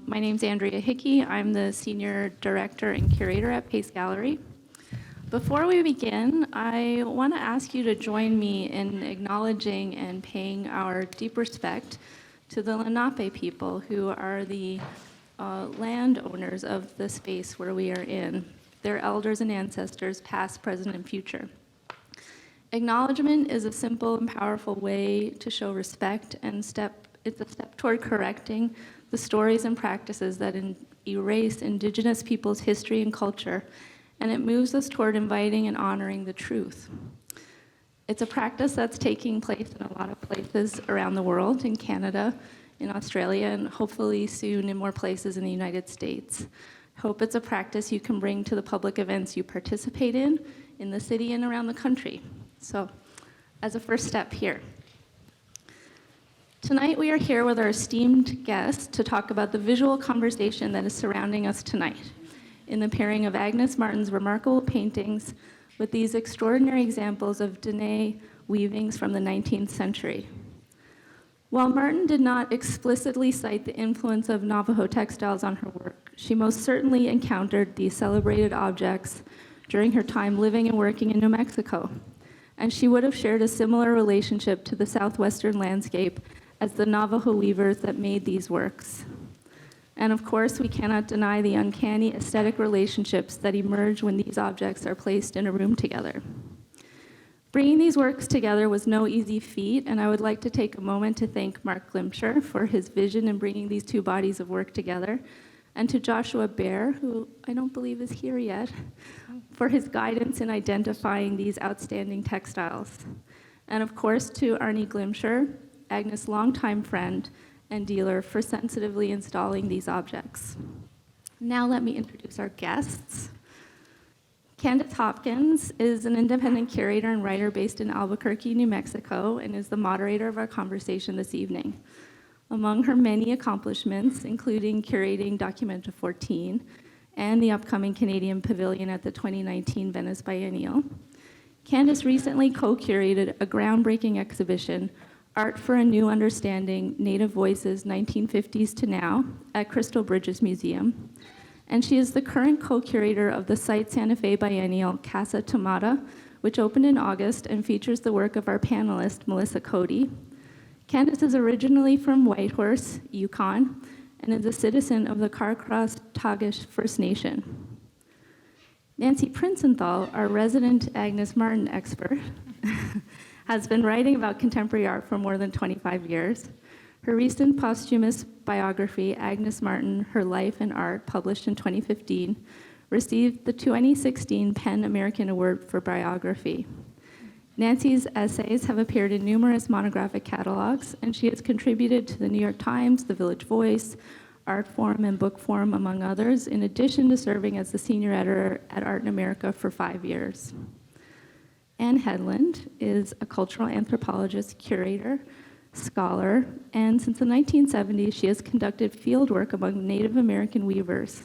My name's Andrea Hickey. I'm the Senior Director and Curator at Pace Gallery. Before we begin, I want to ask you to join me in acknowledging and paying our deep respect to the Lenape people, who are the landowners of the space where we are in, their elders and ancestors, past, present, and future. Acknowledgement is a simple and powerful way to show respect, and it's a step toward correcting the stories and practices that erase Indigenous peoples' history and culture, and it moves us toward inviting and honoring the truth. It's a practice that's taking place in a lot of places around the world, in Canada, in Australia, and hopefully soon in more places in the United States. Hope it's a practice you can bring to the public events you participate in the city and around the country. So, as a first step here. Tonight we are here with our esteemed guest to talk about the visual conversation that is surrounding us tonight, in the pairing of Agnes Martin's remarkable paintings with these extraordinary examples of Dene weavings from the 19th century. While Martin did not explicitly cite the influence of Navajo textiles on her work, she most certainly encountered these celebrated objects during her time living and working in New Mexico, and she would have shared a similar relationship to the southwestern landscape as the Navajo weavers that made these works. And of course, we cannot deny the uncanny aesthetic relationships that emerge when these objects are placed in a room together. Bringing these works together was no easy feat, and I would like to take a moment to thank Mark Glimcher for his vision in bringing these two bodies of work together, and to Joshua Baer, who I don't believe is here yet, for his guidance in identifying these outstanding textiles. And of course, to Arnie Glimcher, Agnes' longtime friend and dealer, for sensitively installing these objects. Now let me introduce our guests. Candice Hopkins is an independent curator and writer based in Albuquerque, New Mexico, and is the moderator of our conversation this evening. Among her many accomplishments, including curating Documenta 14 and the upcoming Canadian Pavilion at the 2019 Venice Biennial, Candice recently co-curated a groundbreaking exhibition, Art for a New Understanding, Native Voices, 1950s to Now, at Crystal Bridges Museum. And she is the current co-curator of the Site Santa Fe Biennial Casa Tomata, which opened in August and features the work of our panelist, Melissa Cody. Candice is originally from Whitehorse, Yukon, and is a citizen of the Carcross Tagish First Nation. Nancy Princenthal, our resident Agnes Martin expert, has been writing about contemporary art for more than 25 years. Her recent posthumous biography, Agnes Martin, Her Life and Art, published in 2015, received the 2016 PEN American Award for Biography. Nancy's essays have appeared in numerous monographic catalogs, and she has contributed to the New York Times, the Village Voice, Art Forum, and Book Forum, among others, in addition to serving as the senior editor at Art in America for 5 years. Lane Hedlund is a cultural anthropologist, curator, scholar, and since the 1970s, she has conducted fieldwork among Native American weavers.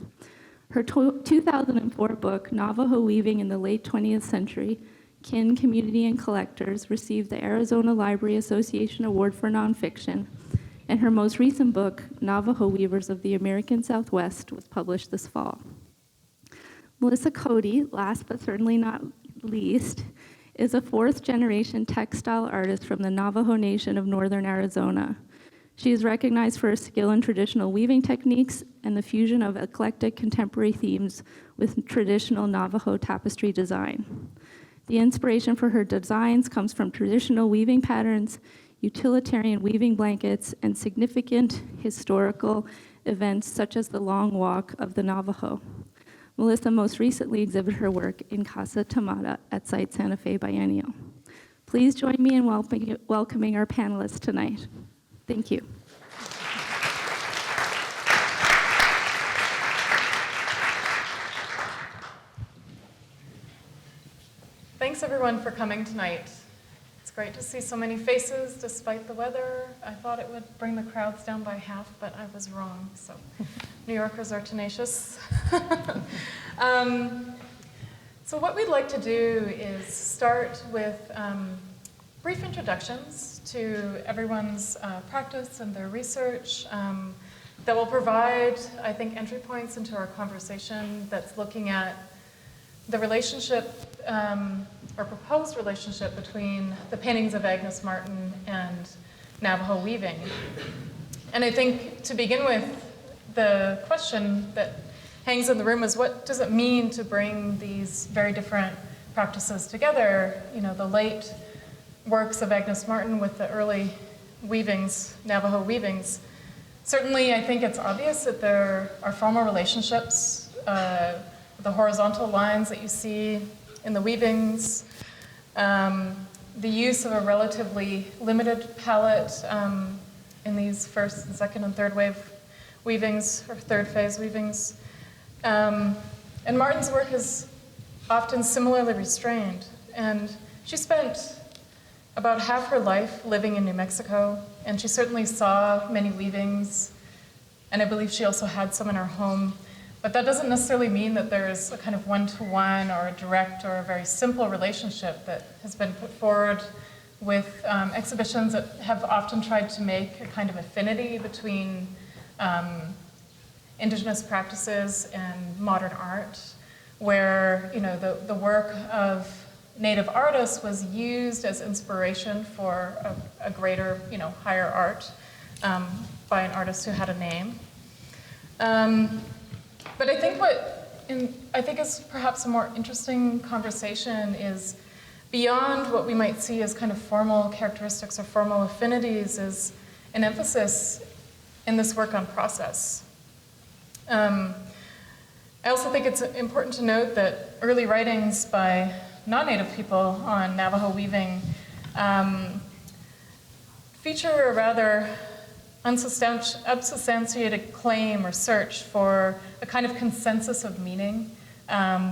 Her 2004 book, Navajo Weaving in the Late 20th Century, Kin, Community, and Collectors, received the Arizona Library Association Award for Nonfiction, and her most recent book, Navajo Weavers of the American Southwest, was published this fall. Melissa Cody, last but certainly not least, is a fourth-generation textile artist from the Navajo Nation of northern Arizona. She is recognized for her skill in traditional weaving techniques and the fusion of eclectic contemporary themes with traditional Navajo tapestry design. The inspiration for her designs comes from traditional weaving patterns, utilitarian weaving blankets, and significant historical events such as the Long Walk of the Navajo. Melissa most recently exhibited her work in Casa Tomata at Site Santa Fe Biennial. Please join me in welcoming our panelists tonight. Thank you. Thanks everyone for coming tonight. It's great to see so many faces despite the weather. I thought it would bring the crowds down by half, but I was wrong. So New Yorkers are tenacious. So what we'd like to do is start with brief introductions to everyone's practice and their research, that will provide, I think, entry points into our conversation that's looking at the relationship, or proposed relationship between the paintings of Agnes Martin and Navajo weaving. And I think to begin with, the question that hangs in the room is, what does it mean to bring these very different practices together? You know, the late works of Agnes Martin with the early weavings, Navajo weavings. Certainly, I think it's obvious that there are formal relationships, the horizontal lines that you see in the weavings, the use of a relatively limited palette in these first, and second, and third wave weavings, or third phase weavings. And Martin's work is often similarly restrained. And she spent about half her life living in New Mexico, and she certainly saw many weavings, and I believe she also had some in her home. But that doesn't necessarily mean that there's a kind of one-to-one or a direct or a very simple relationship that has been put forward with exhibitions that have often tried to make a kind of affinity between indigenous practices and modern art, where, you know, the work of Native artists was used as inspiration for a greater, you know, higher art by an artist who had a name. But I think I think is perhaps a more interesting conversation is beyond what we might see as kind of formal characteristics or formal affinities is an emphasis in this work on process. I also think it's important to note that early writings by non-Native people on Navajo weaving feature a rather unsubstantiated claim or search for a kind of consensus of meaning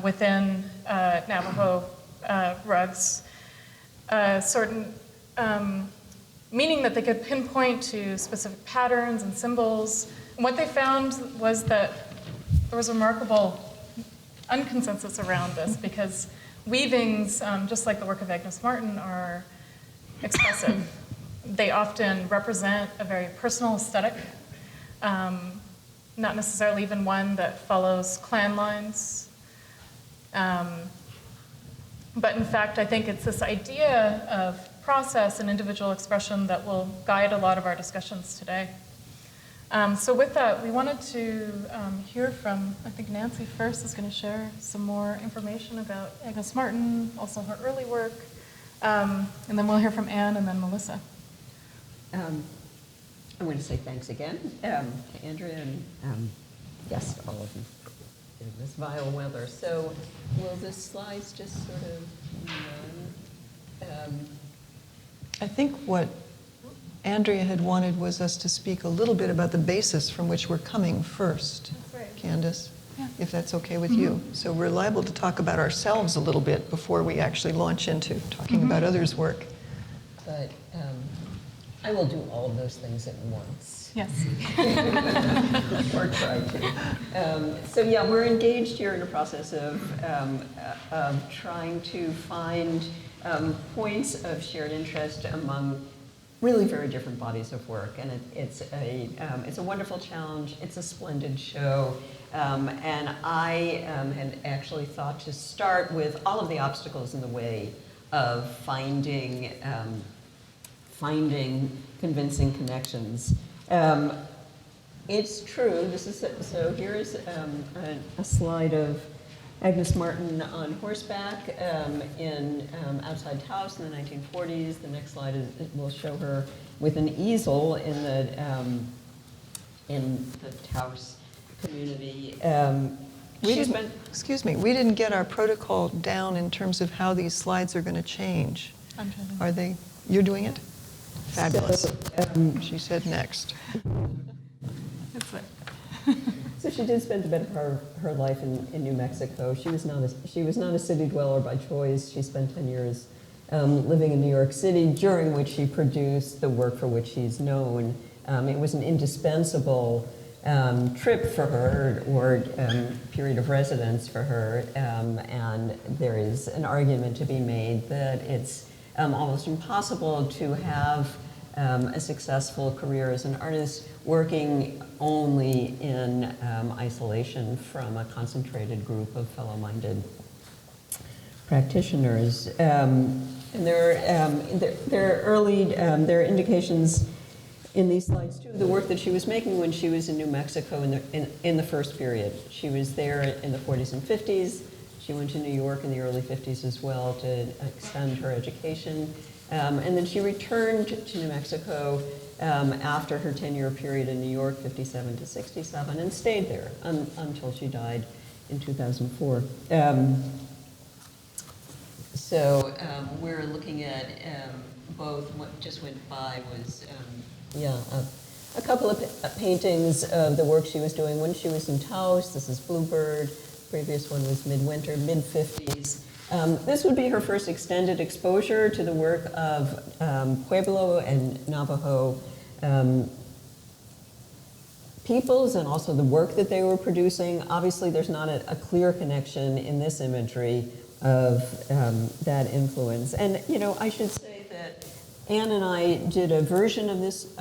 within Navajo rugs, certain meaning that they could pinpoint to specific patterns and symbols. And what they found was that there was a remarkable unconsensus around this, because weavings, just like the work of Agnes Martin, are expressive. They often represent a very personal aesthetic, not necessarily even one that follows clan lines. But in fact, I think it's this idea of process and individual expression that will guide a lot of our discussions today. So with that, we wanted to hear from, I think Nancy first is going to share some more information about Agnes Martin, also her early work, and then we'll hear from Anne and then Melissa. I want to say thanks again to Andrea and yes, to all of you in this vile weather. So will the slides just sort of run? I think what Andrea had wanted was us to speak a little bit about the basis from which we're coming first. That's right. Candice, yeah. If that's okay with you. So we're liable to talk about ourselves a little bit before we actually launch into talking about others' work. But I will do all of those things at once. Yes. Or try to. So yeah, we're engaged here in a process of trying to find points of shared interest among really very different bodies of work, and it's a wonderful challenge. It's a splendid show, and I had actually thought to start with all of the obstacles in the way of finding convincing connections. It's true. So here is a slide of Agnes Martin on horseback in outside Taos in the 1940s. The next slide will show her with an easel in the Taos community. Excuse me, we didn't get our protocol down in terms of how these slides are going to change. I'm trying to... Are they? You're doing it? Fabulous. So, she said next. That's it. So she did spend a bit of her life in New Mexico. She was not a city dweller by choice. She spent 10 years living in New York City, during which she produced the work for which she's known. It was an indispensable trip for her, or period of residence for her, and there is an argument to be made that it's almost impossible to have a successful career as an artist, working only in isolation from a concentrated group of fellow-minded practitioners. And there are indications in these slides too, the work that she was making when she was in New Mexico in the first period. She was there in the 40s and 50s. She went to New York in the early 50s as well to extend her education. And then she returned to New Mexico after her 10-year period in New York, 57 to 67, and stayed there until she died in 2004. So we're looking at both. What just went by was, a couple of paintings of the work she was doing when she was in Taos. This is Bluebird. Previous one was Midwinter, mid-50s. This would be her first extended exposure to the work of Pueblo and Navajo peoples, and also the work that they were producing. Obviously, there's not a clear connection in this imagery of that influence. And, you know, I should say that Anne and I did a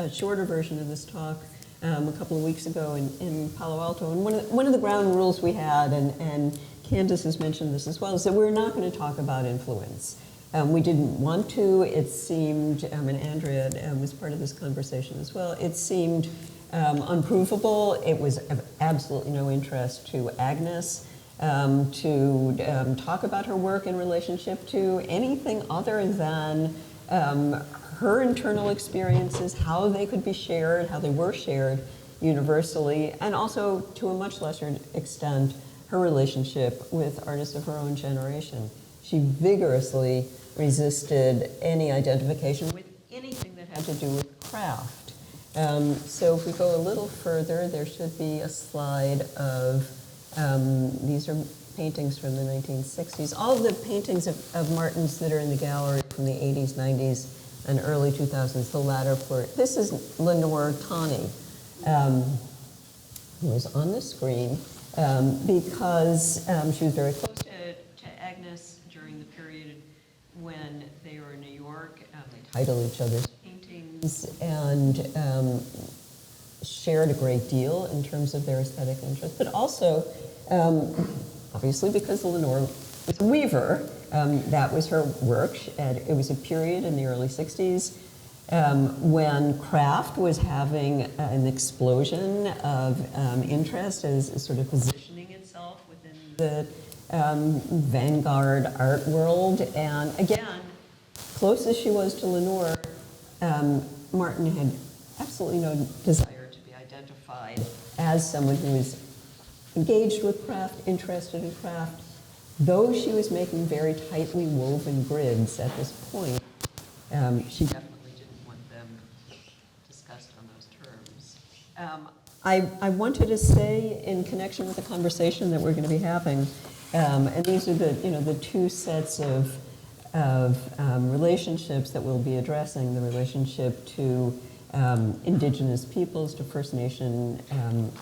shorter version of this talk a couple of weeks ago in Palo Alto. And one of the ground rules we had, and Candice has mentioned this as well, is that we're not going to talk about influence. We didn't want to. It seemed, and Andrea was part of this conversation as well, it seemed unprovable. It was of absolutely no interest to Agnes to talk about her work in relationship to anything other than her internal experiences, how they could be shared, how they were shared universally, and also, to a much lesser extent, her relationship with artists of her own generation. She vigorously resisted any identification with anything that had to do with craft. So if we go a little further, there should be a slide of, these are paintings from the 1960s. All of the paintings of Martin's that are in the gallery from the 80s, 90s, and early 2000s, the latter part. This is Lenore Tawney, who is on the screen, because she was very close to Agnes during the period when they were in New York. They titled each other's paintings and shared a great deal in terms of their aesthetic interest, but also, obviously, because Lenore was a weaver, that was her work. It was a period in the early 60s when craft was having an explosion of interest as sort of positioning itself within the vanguard art world. And again, close as she was to Lenore, Martin had absolutely no desire to be identified as someone who was engaged with craft, interested in craft. Though she was making very tightly woven grids at this point, she definitely didn't want them discussed on those terms. I wanted to say, in connection with the conversation that we're going to be having, and these are the two sets of relationships that we'll be addressing: the relationship to indigenous peoples, to First Nation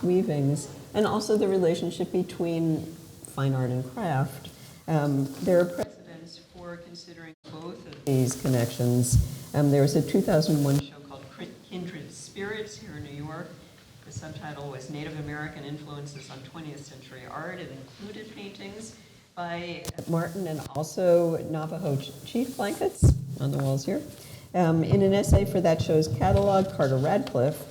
weavings, and also the relationship between fine art and craft. There are precedents for considering both of these connections. There was a 2001 show called Kindred Spirits here in New York. The subtitle was Native American Influences on 20th Century Art. It included paintings by Martin and also Navajo chief blankets on the walls here. In an essay for that show's catalog, Carter Radcliffe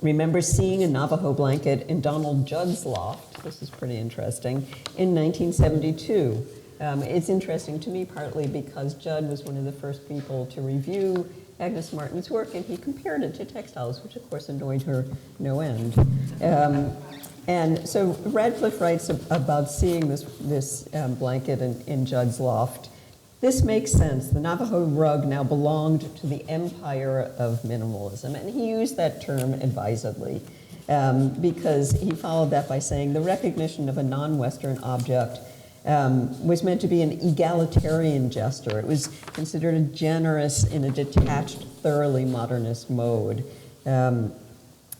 remember seeing a Navajo blanket in Donald Judd's loft. This is pretty interesting. In 1972. It's interesting to me partly because Judd was one of the first people to review Agnes Martin's work, and he compared it to Textiles, which of course annoyed her no end. And so Radcliffe writes about seeing this blanket in Judd's loft. This makes sense. The Navajo rug now belonged to the empire of minimalism. And he used that term advisedly because he followed that by saying the recognition of a non-Western object was meant to be an egalitarian gesture. It was considered generous in a detached, thoroughly modernist mode. And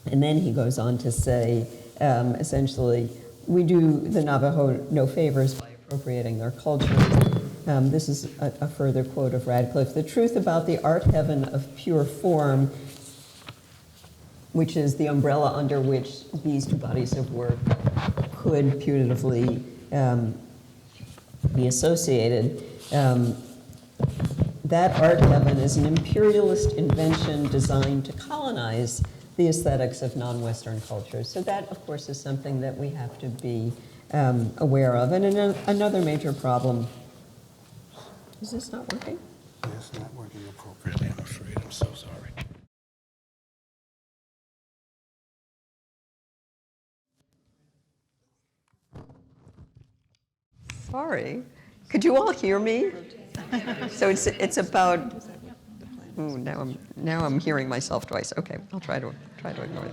then he goes on to say, essentially, we do the Navajo no favors by appropriating their culture. this is a further quote of Radcliffe, "The truth about the art heaven of pure form," which is the umbrella under which these two bodies of work could putatively be associated. That art heaven is an imperialist invention designed to colonize the aesthetics of non-Western cultures. So that, of course, is something that we have to be aware of. And another major problem, is this not working? It's not working appropriately, I'm afraid. I'm so sorry. Sorry. Could you all hear me? So it's about. Ooh, now I'm hearing myself twice. Okay, I'll try to ignore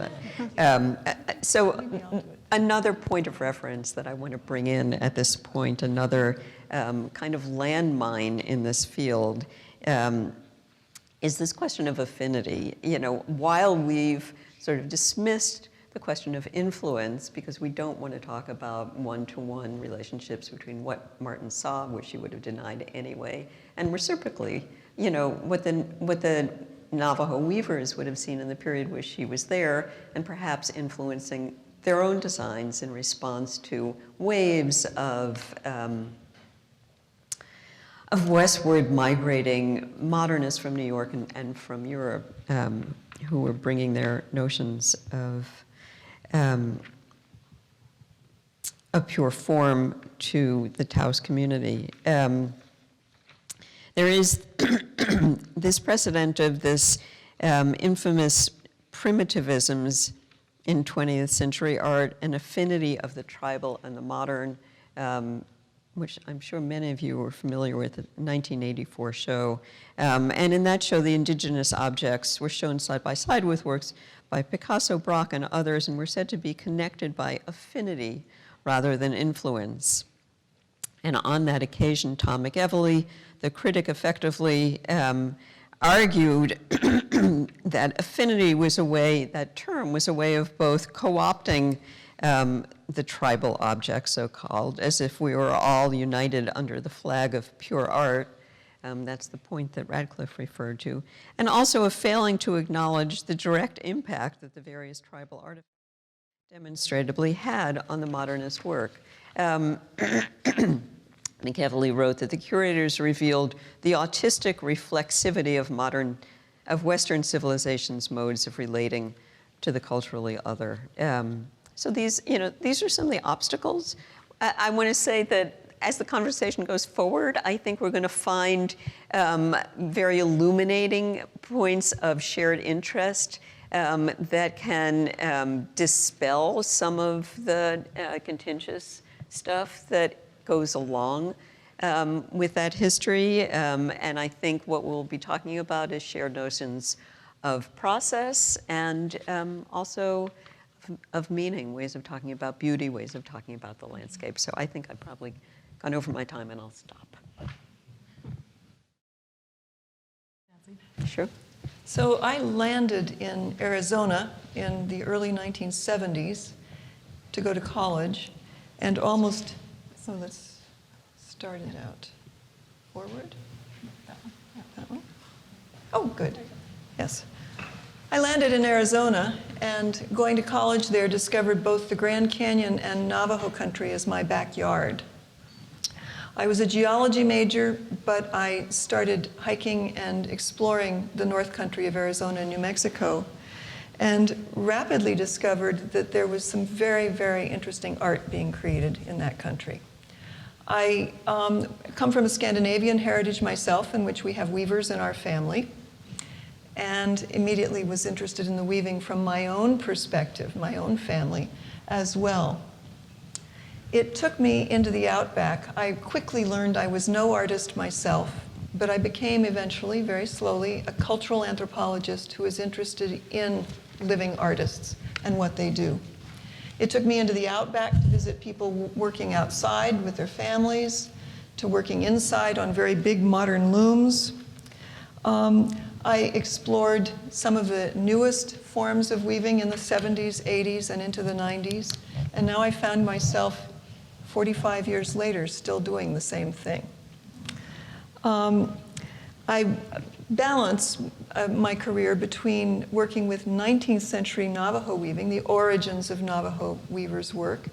that. So another point of reference that I want to bring in at this point, another kind of landmine in this field, is this question of affinity. You know, while we've sort of dismissed the question of influence because we don't want to talk about one-to-one relationships between what Martin saw, which she would have denied anyway, and reciprocally, you know, what the Navajo weavers would have seen in the period where she was there, and perhaps influencing their own designs in response to waves of westward migrating modernists from New York and from Europe who were bringing their notions of pure form to the Taos community. There is this precedent of this infamous primitivisms in 20th century art, an affinity of the tribal and the modern, which I'm sure many of you were familiar with, the 1984 show. And in that show, the indigenous objects were shown side by side with works by Picasso, Braque, and others, and were said to be connected by affinity rather than influence. And on that occasion, Tom McEvely, the critic, effectively argued that affinity was a way, that term was a way of both co-opting the tribal object, so-called, as if we were all united under the flag of pure art. That's the point that Radcliffe referred to. And also of failing to acknowledge the direct impact that the various tribal artifacts demonstrably had on the modernist work. McEvely wrote that the curators revealed the autistic reflexivity of Western civilization's modes of relating to the culturally other. So these are some of the obstacles. I want to say that as the conversation goes forward, I think we're going to find very illuminating points of shared interest that can dispel some of the contentious stuff that goes along with that history. And I think what we'll be talking about is shared notions of process and also of meaning, ways of talking about beauty, ways of talking about the landscape. So I think I've probably gone over my time and I'll stop. Sure. So I landed in Arizona in the early 1970s to go to college, and almost, so let's start it out. Forward? That one? Oh, good. Yes. I landed in Arizona, and going to college there discovered both the Grand Canyon and Navajo country as my backyard. I was a geology major, but I started hiking and exploring the North Country of Arizona and New Mexico, and rapidly discovered that there was some very, very interesting art being created in that country. I come from a Scandinavian heritage myself, in which we have weavers in our family, and immediately was interested in the weaving from my own perspective, my own family as well. It took me into the outback. I quickly learned I was no artist myself, but I became eventually, very slowly, a cultural anthropologist who was interested in living artists and what they do. It took me into the outback to visit people working outside with their families, to working inside on very big modern looms. I explored some of the newest forms of weaving in the 70s, 80s, and into the 90s. And now I found myself 45 years later still doing the same thing. I balance my career between working with 19th century Navajo weaving, the origins of Navajo weavers' work,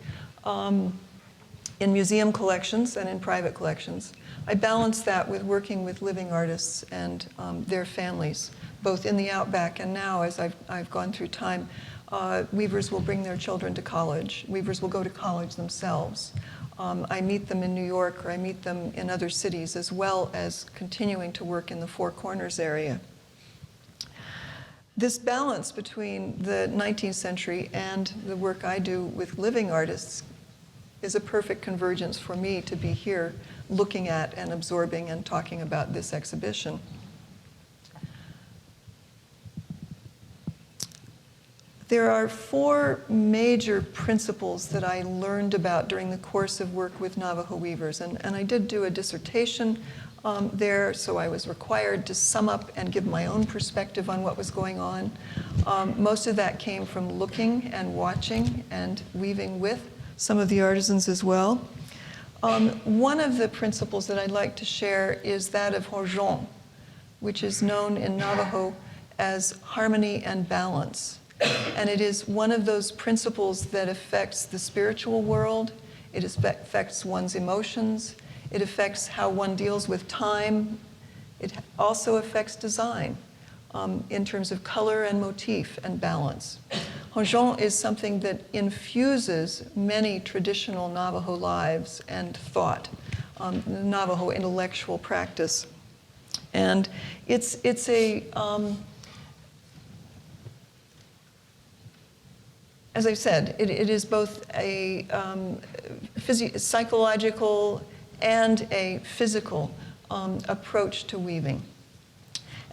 in museum collections and in private collections. I balance that with working with living artists and their families, both in the Outback and now, as I've gone through time. Weavers will bring their children to college. Weavers will go to college themselves. I meet them in New York, or I meet them in other cities, as well as continuing to work in the Four Corners area. This balance between the 19th century and the work I do with living artists is a perfect convergence for me to be here looking at and absorbing and talking about this exhibition. There are 4 major principles that I learned about during the course of work with Navajo weavers. And I did do a dissertation there, so I was required to sum up and give my own perspective on what was going on. Most of that came from looking and watching and weaving with some of the artisans as well. One of the principles that I'd like to share is that of Hojon, which is known in Navajo as harmony and balance. And it is one of those principles that affects the spiritual world. It affects one's emotions. It affects how one deals with time. It also affects design in terms of color and motif and balance. Hojon is something that infuses many traditional Navajo lives and thought, Navajo intellectual practice. And it's a as I've said, it is both a psychological and a physical approach to weaving.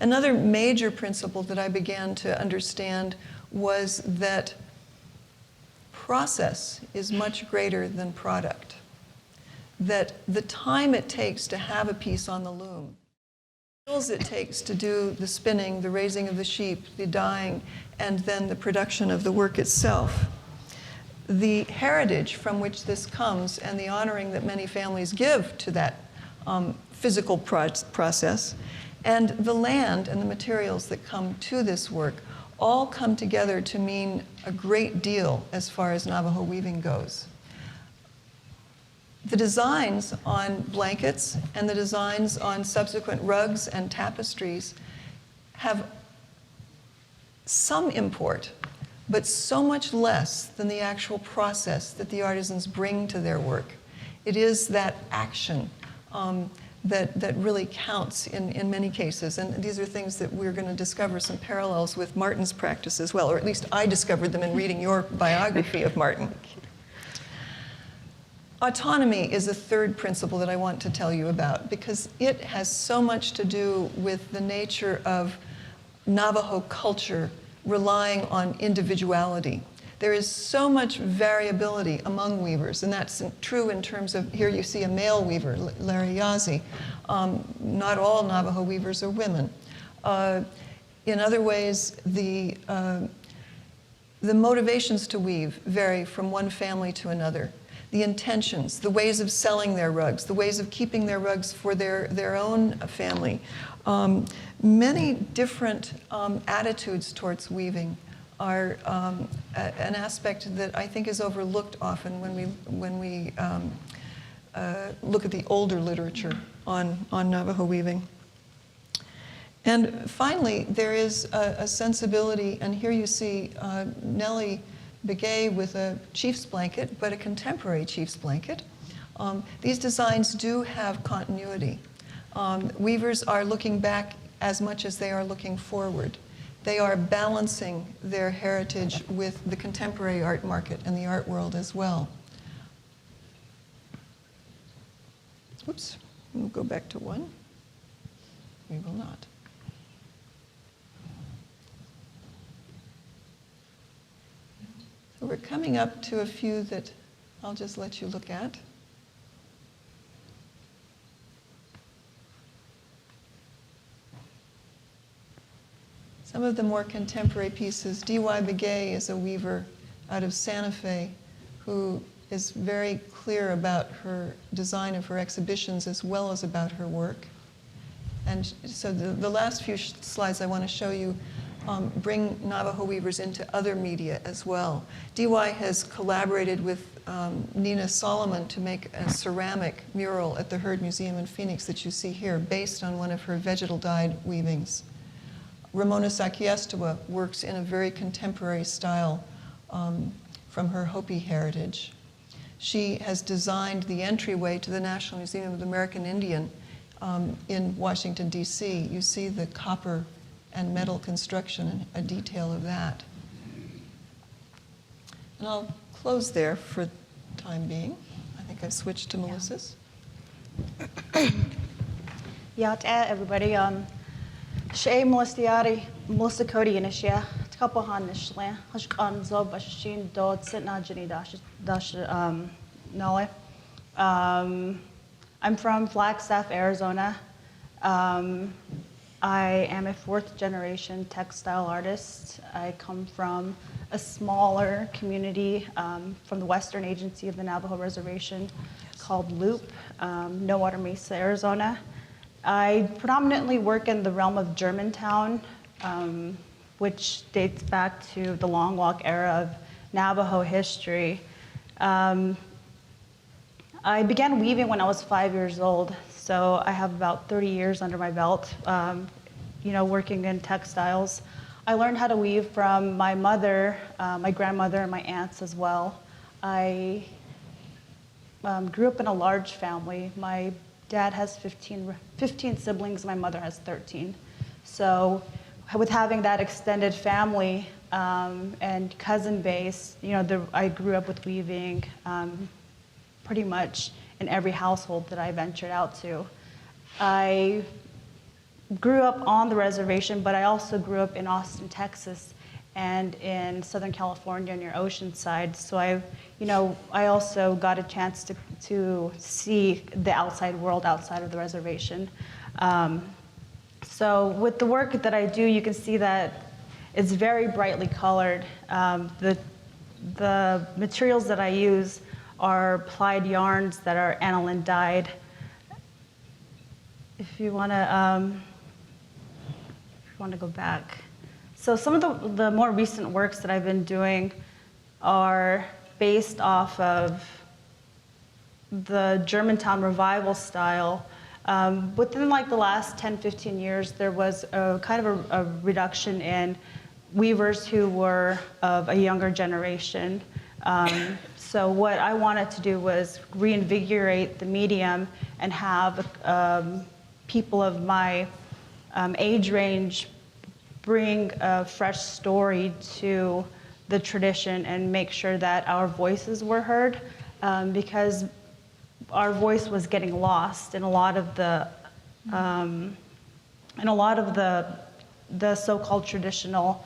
Another major principle that I began to understand was that process is much greater than product. That the time it takes to have a piece on the loom, the skills it takes to do the spinning, the raising of the sheep, the dyeing, and then the production of the work itself. The heritage from which this comes and the honoring that many families give to that physical process, and the land and the materials that come to this work all come together to mean a great deal as far as Navajo weaving goes. The designs on blankets and the designs on subsequent rugs and tapestries have some import, but so much less than the actual process that the artisans bring to their work. It is that action that really counts in many cases. And these are things that we're going to discover some parallels with Martin's practice as well, or at least I discovered them in reading your biography of Martin. Autonomy is a third principle that I want to tell you about, because it has so much to do with the nature of Navajo culture relying on individuality. There is so much variability among weavers, and that's true in terms of, here you see a male weaver, Larry Yazzie. Not all Navajo weavers are women. In other ways, the motivations to weave vary from one family to another. The intentions, the ways of selling their rugs, the ways of keeping their rugs for their own family. Many different attitudes towards weaving are an aspect that I think is overlooked often when we look at the older literature on Navajo weaving. And finally, there is a sensibility, and here you see Nellie Begay with a chief's blanket, but a contemporary chief's blanket. These designs do have continuity. Weavers are looking back as much as they are looking forward. They are balancing their heritage with the contemporary art market and the art world as well. Oops, we'll go back to one. We will not. So we're coming up to a few that I'll just let you look at. Some of the more contemporary pieces. D.Y. Begay is a weaver out of Santa Fe who is very clear about her design of her exhibitions as well as about her work. And so the last few slides I want to show you bring Navajo weavers into other media as well. DY has collaborated with Nina Solomon to make a ceramic mural at the Heard Museum in Phoenix that you see here, based on one of her vegetal dyed weavings. Ramona Sakiestewa works in a very contemporary style from her Hopi heritage. She has designed the entryway to the National Museum of the American Indian in Washington, D.C. You see the copper and metal construction, a detail of that. And I'll close there for the time being. I think I've switched to Melissa's. Yeah, everybody. Shay Melissa Cody in Asia. Couple han Nishlan. Hashkan Zob Bashin Dod Sitna Jenny Dash Nole. I'm from Flagstaff, Arizona. I am a fourth-generation textile artist. I come from a smaller community from the Western Agency of the Navajo Reservation called Loop, No Water Mesa, Arizona. I predominantly work in the realm of Germantown, which dates back to the Long Walk era of Navajo history. I began weaving when I was 5 years old, so I have about 30 years under my belt, working in textiles. I learned how to weave from my mother, my grandmother, and my aunts as well. I grew up in a large family. My dad has 15 siblings, my mother has 13. So with having that extended family and cousin base, I grew up with weaving pretty much in every household that I ventured out to. I grew up on the reservation, but I also grew up in Austin, Texas, and in Southern California near Oceanside. So I also got a chance to see the outside world outside of the reservation. So with the work that I do, you can see that it's very brightly colored. The materials that I use are plied yarns that are aniline dyed. If you want to go back. So some of the more recent works that I've been doing are based off of the Germantown revival style. Within the last 10, 15 years, there was a kind of a reduction in weavers who were of a younger generation. So what I wanted to do was reinvigorate the medium and have people of my age range bring a fresh story to the tradition and make sure that our voices were heard, because our voice was getting lost in a lot of the so-called traditional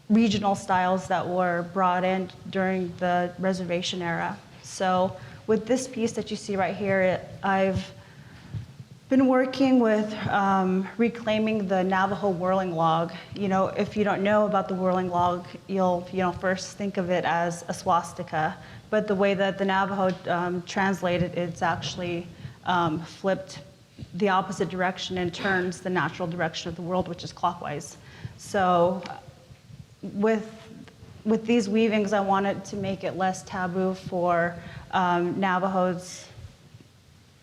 regional styles that were brought in during the reservation era. So with this piece that you see right here, I've been working with reclaiming the Navajo whirling log. If you don't know about the whirling log, you'll first think of it as a swastika. But the way that the Navajo translated, it's actually flipped the opposite direction and turns the natural direction of the world, which is clockwise. So with these weavings, I wanted to make it less taboo for Navajos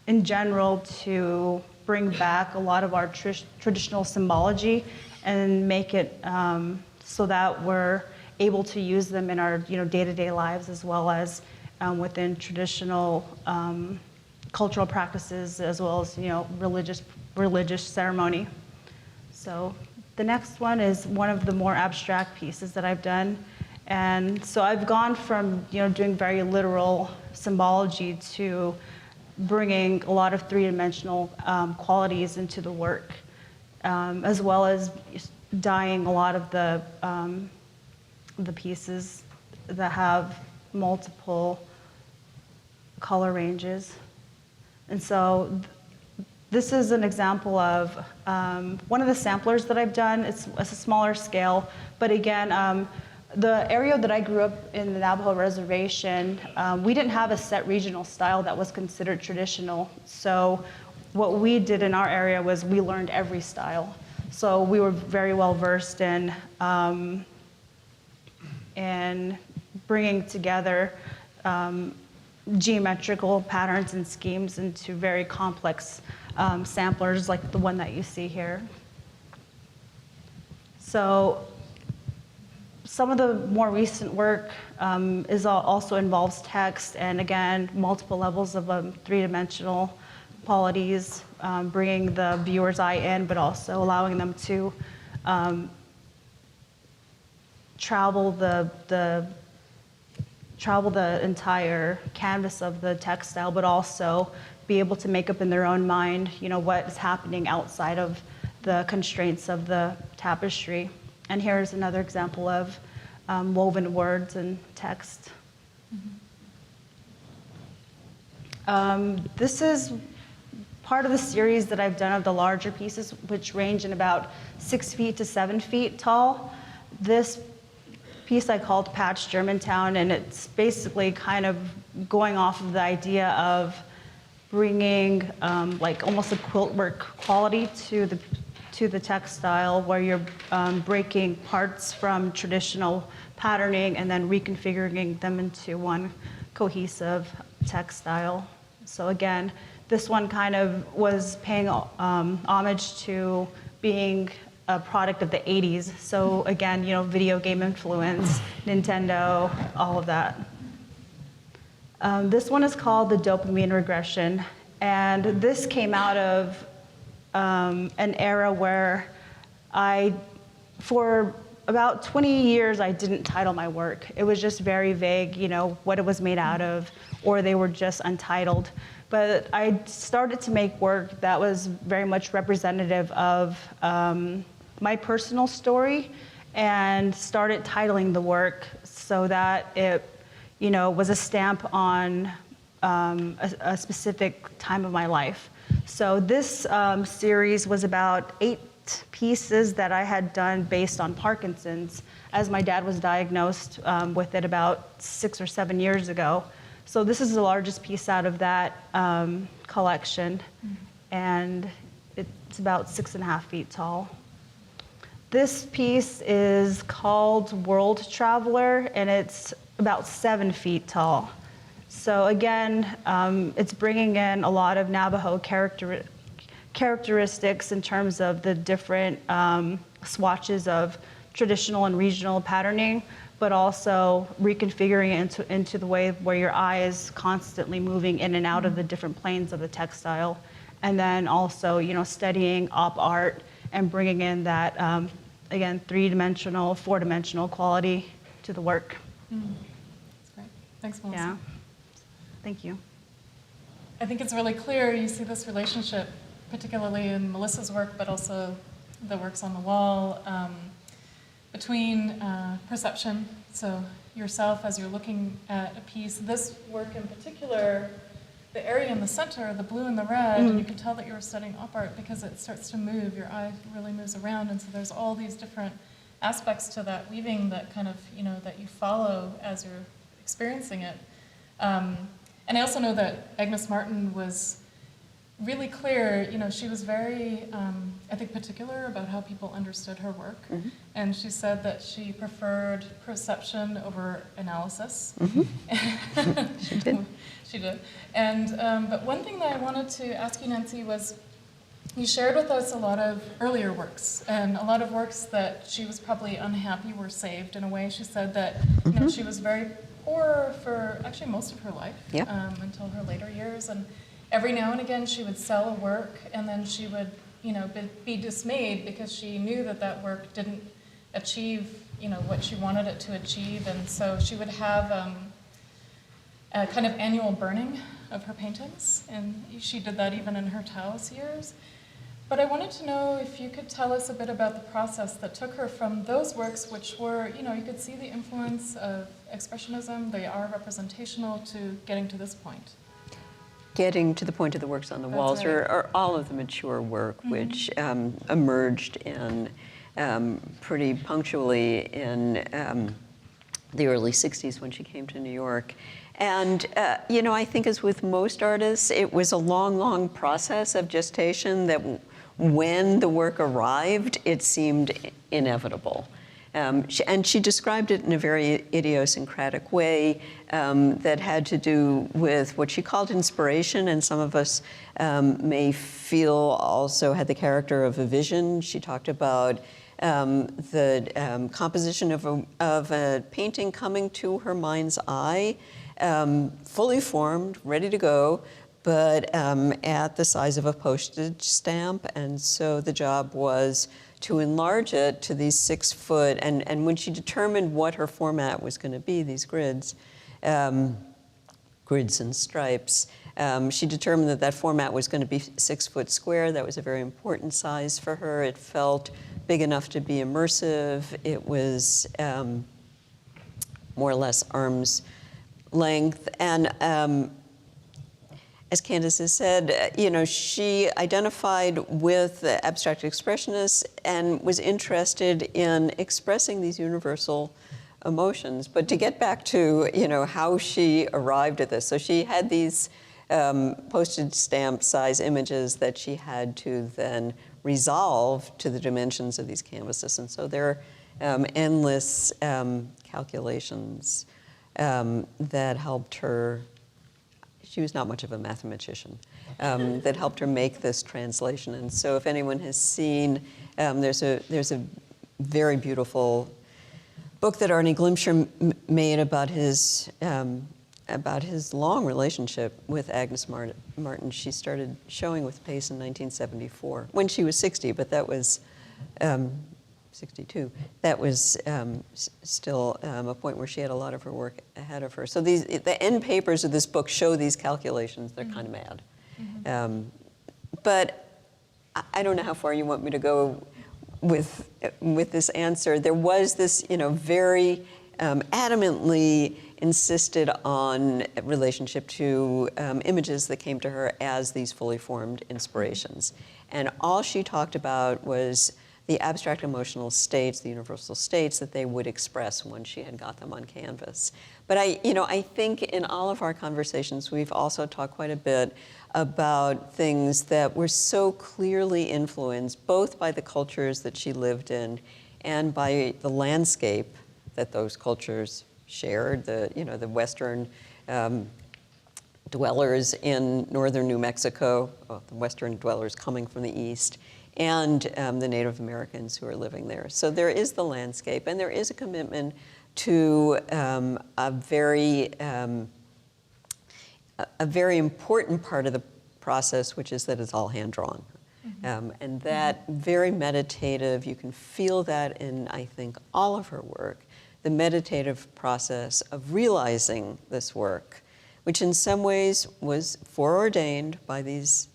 in general to bring back a lot of our traditional symbology and make it so that we're able to use them in our day-to-day lives, as well as within traditional cultural practices, as well as religious ceremony. So the next one is one of the more abstract pieces that I've done. And so I've gone from doing very literal symbology to bringing a lot of three-dimensional qualities into the work, as well as dyeing a lot of the pieces that have multiple color ranges. And so this is an example of one of the samplers that I've done. It's a smaller scale, but again, the area that I grew up in, the Navajo Reservation, we didn't have a set regional style that was considered traditional. So what we did in our area was we learned every style. So we were very well versed in bringing together geometrical patterns and schemes into very complex samplers like the one that you see here. So some of the more recent work also involves text and, again, multiple levels of three-dimensional qualities, bringing the viewer's eye in, but also allowing them to travel the entire canvas of the textile, but also be able to make up in their own mind, what is happening outside of the constraints of the tapestry. And here's another example of woven words and text. This is part of the series that I've done of the larger pieces, which range in about 6 feet to 7 feet tall. This piece I called Patch Germantown, and it's basically kind of going off of the idea of bringing like almost a quilt work quality to the textile, where you're breaking parts from traditional patterning and then reconfiguring them into one cohesive textile. So again, this one kind of was paying homage to being a product of the 80s. So again, video game influence, Nintendo, all of that. This one is called the dopamine regression. And this came out of an era where for about 20 years, I didn't title my work. It was just very vague, what it was made out of, or they were just untitled. But I started to make work that was very much representative of my personal story, and started titling the work so that it, was a stamp on a specific time of my life. So this series was about 8 pieces that I had done based on Parkinson's, as my dad was diagnosed with it about 6 or 7 years ago. So this is the largest piece out of that collection, and it's about 6.5 feet tall. This piece is called World Traveler, and it's about 7 feet tall. So again, it's bringing in a lot of Navajo characteristics in terms of the different swatches of traditional and regional patterning, but also reconfiguring it into the way where your eye is constantly moving in and out of the different planes of the textile. And then also, studying op art and bringing in that, again, 3-dimensional, 4-dimensional quality to the work. That's great. Thanks, Melissa. Yeah. Thank you. I think it's really clear you see this relationship, particularly in Melissa's work, but also the works on the wall, between perception, so yourself as you're looking at a piece. This work in particular, the area in the center, the blue and the red, and you can tell that you were studying op art because it starts to move, your eye really moves around, and so there's all these different aspects to that weaving that kind of, that you follow as you're experiencing it. And I also know that Agnes Martin was really clear, she was very, I think, particular about how people understood her work. And she said that she preferred perception over analysis. She did. She did. And, but one thing that I wanted to ask you, Nancy, was you shared with us a lot of earlier works, and a lot of works that she was probably unhappy were saved in a way. She said that she was very poor for actually most of her life, until her later years. And every now and again, she would sell a work, and then she would, be dismayed because she knew that that work didn't achieve, what she wanted it to achieve, and so she would have a kind of annual burning of her paintings, and she did that even in her Taos years. But I wanted to know if you could tell us a bit about the process that took her from those works, which were, you could see the influence of Expressionism, they are representational, to getting to this point. Getting to the point of the works on the walls, right. are all of the mature work, which emerged in pretty punctually in the early 60s when she came to New York. And, I think as with most artists, it was a long, long process of gestation that when the work arrived, it seemed inevitable. And she described it in a very idiosyncratic way that had to do with what she called inspiration, and some of us may feel also had the character of a vision. She talked about the composition of a painting coming to her mind's eye, fully formed, ready to go, but at the size of a postage stamp. And so the job was to enlarge it to these 6 foot, and when she determined what her format was going to be, these grids and stripes, she determined that that format was going to be 6 foot square. That was a very important size for her. It felt big enough to be immersive. It was more or less arm's length. And as Candice has said, she identified with the abstract expressionists and was interested in expressing these universal emotions. But to get back to, how she arrived at this, so she had these postage stamp size images that she had to then resolve to the dimensions of these canvases. And so there are endless calculations that helped her. She was not much of a mathematician, that helped her make this translation. And so if anyone has seen, there's a very beautiful book that Arnie Glimcher made about his long relationship with Agnes Martin. She started showing with Pace in 1974, when she was 60, but that was 62. That was still a point where she had a lot of her work ahead of her. So the end papers of this book show these calculations. They're kind of mad. Mm-hmm. But I don't know how far you want me to go with this answer. There was this, very adamantly insisted on relationship to images that came to her as these fully formed inspirations. And all she talked about was the abstract emotional states, the universal states that they would express once she had got them on canvas. But I think in all of our conversations, we've also talked quite a bit about things that were so clearly influenced both by the cultures that she lived in and by the landscape that those cultures shared, the Western dwellers in northern New Mexico, the Western dwellers coming from the east, and the Native Americans who are living there. So there is the landscape, and there is a commitment to a very important part of the process, which is that it's all hand-drawn. Mm-hmm. And that very meditative, you can feel that in, I think, all of her work, the meditative process of realizing this work, which in some ways was foreordained by these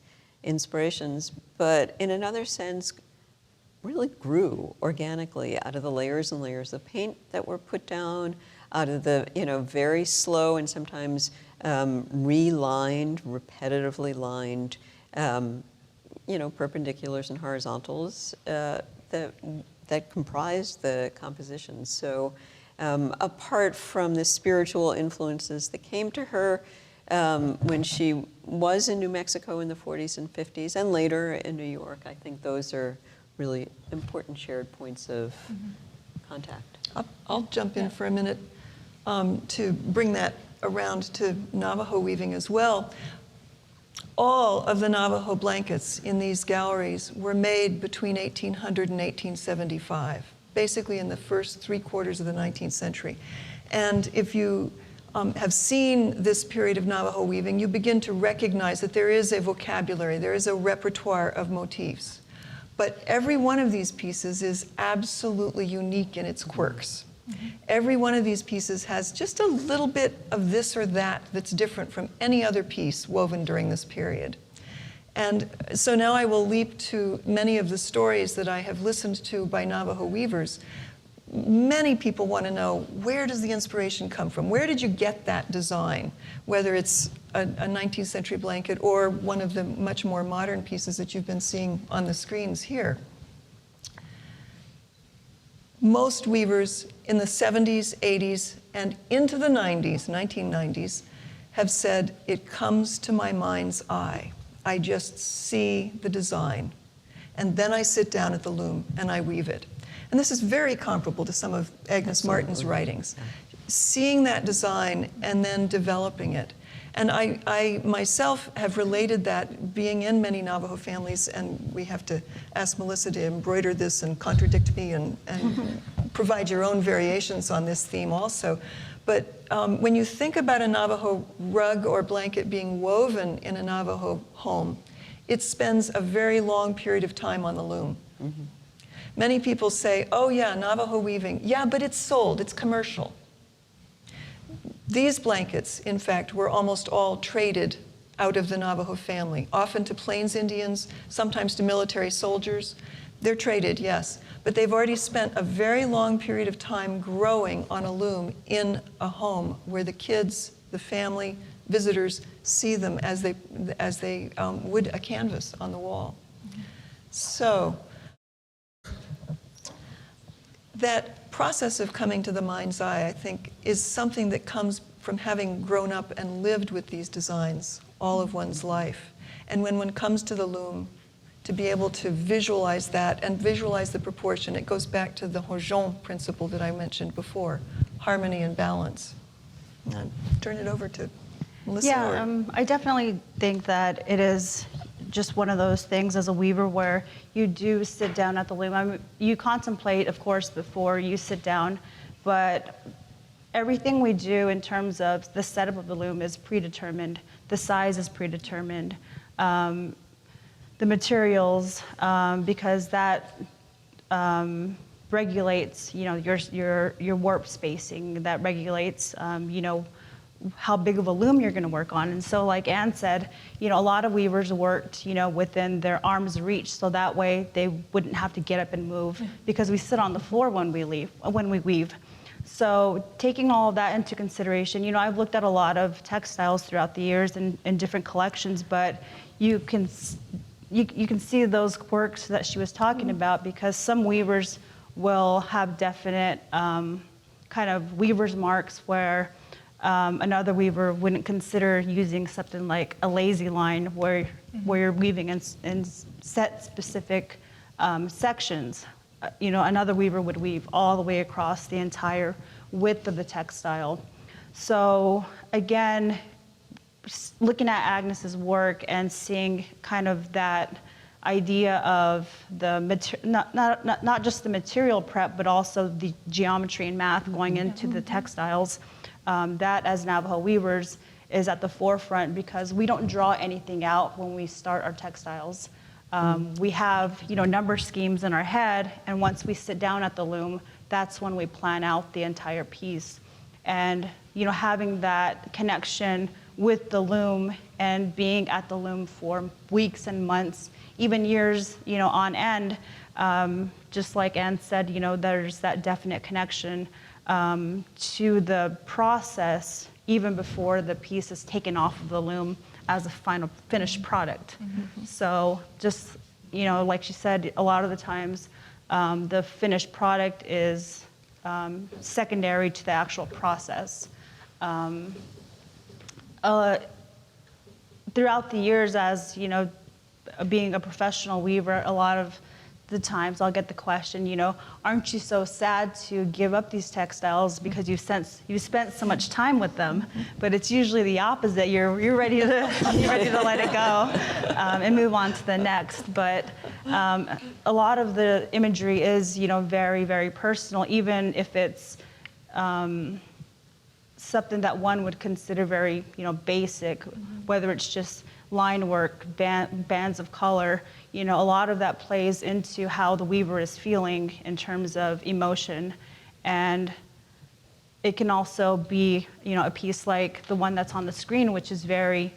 inspirations, but in another sense really grew organically out of the layers and layers of paint that were put down, out of the very slow and sometimes relined, repetitively lined, perpendiculars and horizontals that comprised the composition. So apart from the spiritual influences that came to her when she was in New Mexico in the 40s and 50s, and later in New York, I think those are really important shared points of contact. I'll jump in for a minute to bring that around to Navajo weaving as well. All of the Navajo blankets in these galleries were made between 1800 and 1875, basically in the first 3/4 of the 19th century. And if you have seen this period of Navajo weaving, you begin to recognize that there is a vocabulary, there is a repertoire of motifs. But every one of these pieces is absolutely unique in its quirks. Mm-hmm. Every one of these pieces has just a little bit of this or that that's different from any other piece woven during this period. And so now I will leap to many of the stories that I have listened to by Navajo weavers. Many people want to know, where does the inspiration come from? Where did you get that design? Whether it's a 19th century blanket or one of the much more modern pieces that you've been seeing on the screens here. Most weavers in the 70s, 80s, and into the 90s, 1990s, have said, it comes to my mind's eye. I just see the design. And then I sit down at the loom and I weave it. And this is very comparable to some of Agnes Martin's writings. Seeing that design and then developing it. And I myself have related that, being in many Navajo families, and we have to ask Melissa to embroider this and contradict me and provide your own variations on this theme also. But when you think about a Navajo rug or blanket being woven in a Navajo home, it spends a very long period of time on the loom. Mm-hmm. Many people say, oh yeah, Navajo weaving. Yeah, but it's sold, it's commercial. These blankets, in fact, were almost all traded out of the Navajo family, often to Plains Indians, sometimes to military soldiers. They're traded, yes, but they've already spent a very long period of time growing on a loom in a home where the kids, the family, visitors see them as they would a canvas on the wall. So that process of coming to the mind's eye, I think, is something that comes from having grown up and lived with these designs all of one's life. And when one comes to the loom, to be able to visualize that and visualize the proportion, it goes back to the Horjon principle that I mentioned before, harmony and balance. I'll turn it over to Melissa. Yeah, I definitely think that it is just one of those things as a weaver where you do sit down at the loom. You contemplate, of course, before you sit down, but everything we do in terms of the setup of the loom is predetermined. The size is predetermined. The materials, because that regulates, your warp spacing. That regulates, how big of a loom you're going to work on. And so, like Anne said, a lot of weavers worked, within their arm's reach, so that way they wouldn't have to get up and move because we sit on the floor when we weave. So taking all of that into consideration, I've looked at a lot of textiles throughout the years in different collections, but you can see those quirks that she was talking about, because some weavers will have definite kind of weaver's marks where another weaver wouldn't consider using something like a lazy line where you're weaving in set specific sections. Another weaver would weave all the way across the entire width of the textile. So again, looking at Agnes's work and seeing kind of that idea of the not just the material prep, but also the geometry and math going into the textiles, that as Navajo weavers is at the forefront, because we don't draw anything out when we start our textiles. We have, number schemes in our head, and once we sit down at the loom, that's when we plan out the entire piece. And, having that connection with the loom and being at the loom for weeks and months, even years, on end, just like Anne said, there's that definite connection to the process even before the piece is taken off of the loom as a final finished product. Mm-hmm. So just, like she said, a lot of the times the finished product is secondary to the actual process. Throughout the years, as being a professional weaver, a lot of the times I'll get the question, aren't you so sad to give up these textiles because you've spent so much time with them? But it's usually the opposite. You're ready to let it go and move on to the next. But a lot of the imagery is very, very personal, even if it's something that one would consider very basic, whether it's just line work, bands of color. A lot of that plays into how the weaver is feeling in terms of emotion. And it can also be, a piece like the one that's on the screen, which is very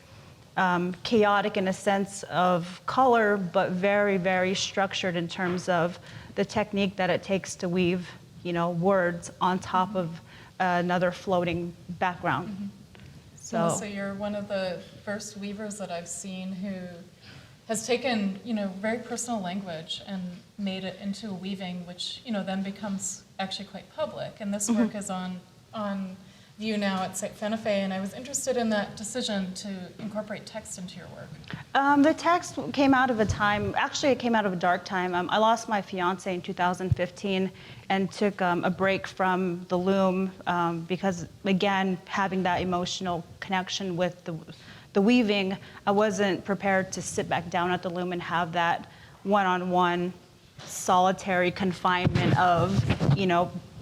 chaotic in a sense of color, but very, very structured in terms of the technique that it takes to weave, words on top of another floating background. Mm-hmm. So you're one of the first weavers that I've seen who has taken, very personal language and made it into a weaving, which, then becomes actually quite public. And this work is on on view now at Santa Fe, and I was interested in that decision to incorporate text into your work. The text came out of a time, actually it came out of a dark time. I lost my fiance in 2015 and took a break from the loom because, again, having that emotional connection with the weaving, I wasn't prepared to sit back down at the loom and have that one-on-one solitary confinement of,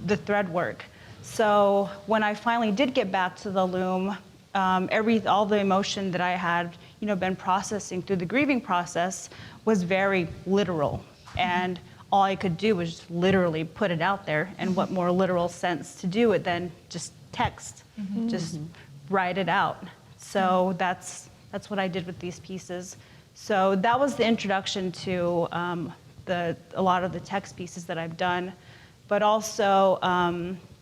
the thread work. So when I finally did get back to the loom, all the emotion that I had, been processing through the grieving process was very literal. And all I could do was just literally put it out there. And what more literal sense to do it than just text, just write it out. So that's what I did with these pieces. So that was the introduction to a lot of the text pieces that I've done. But also,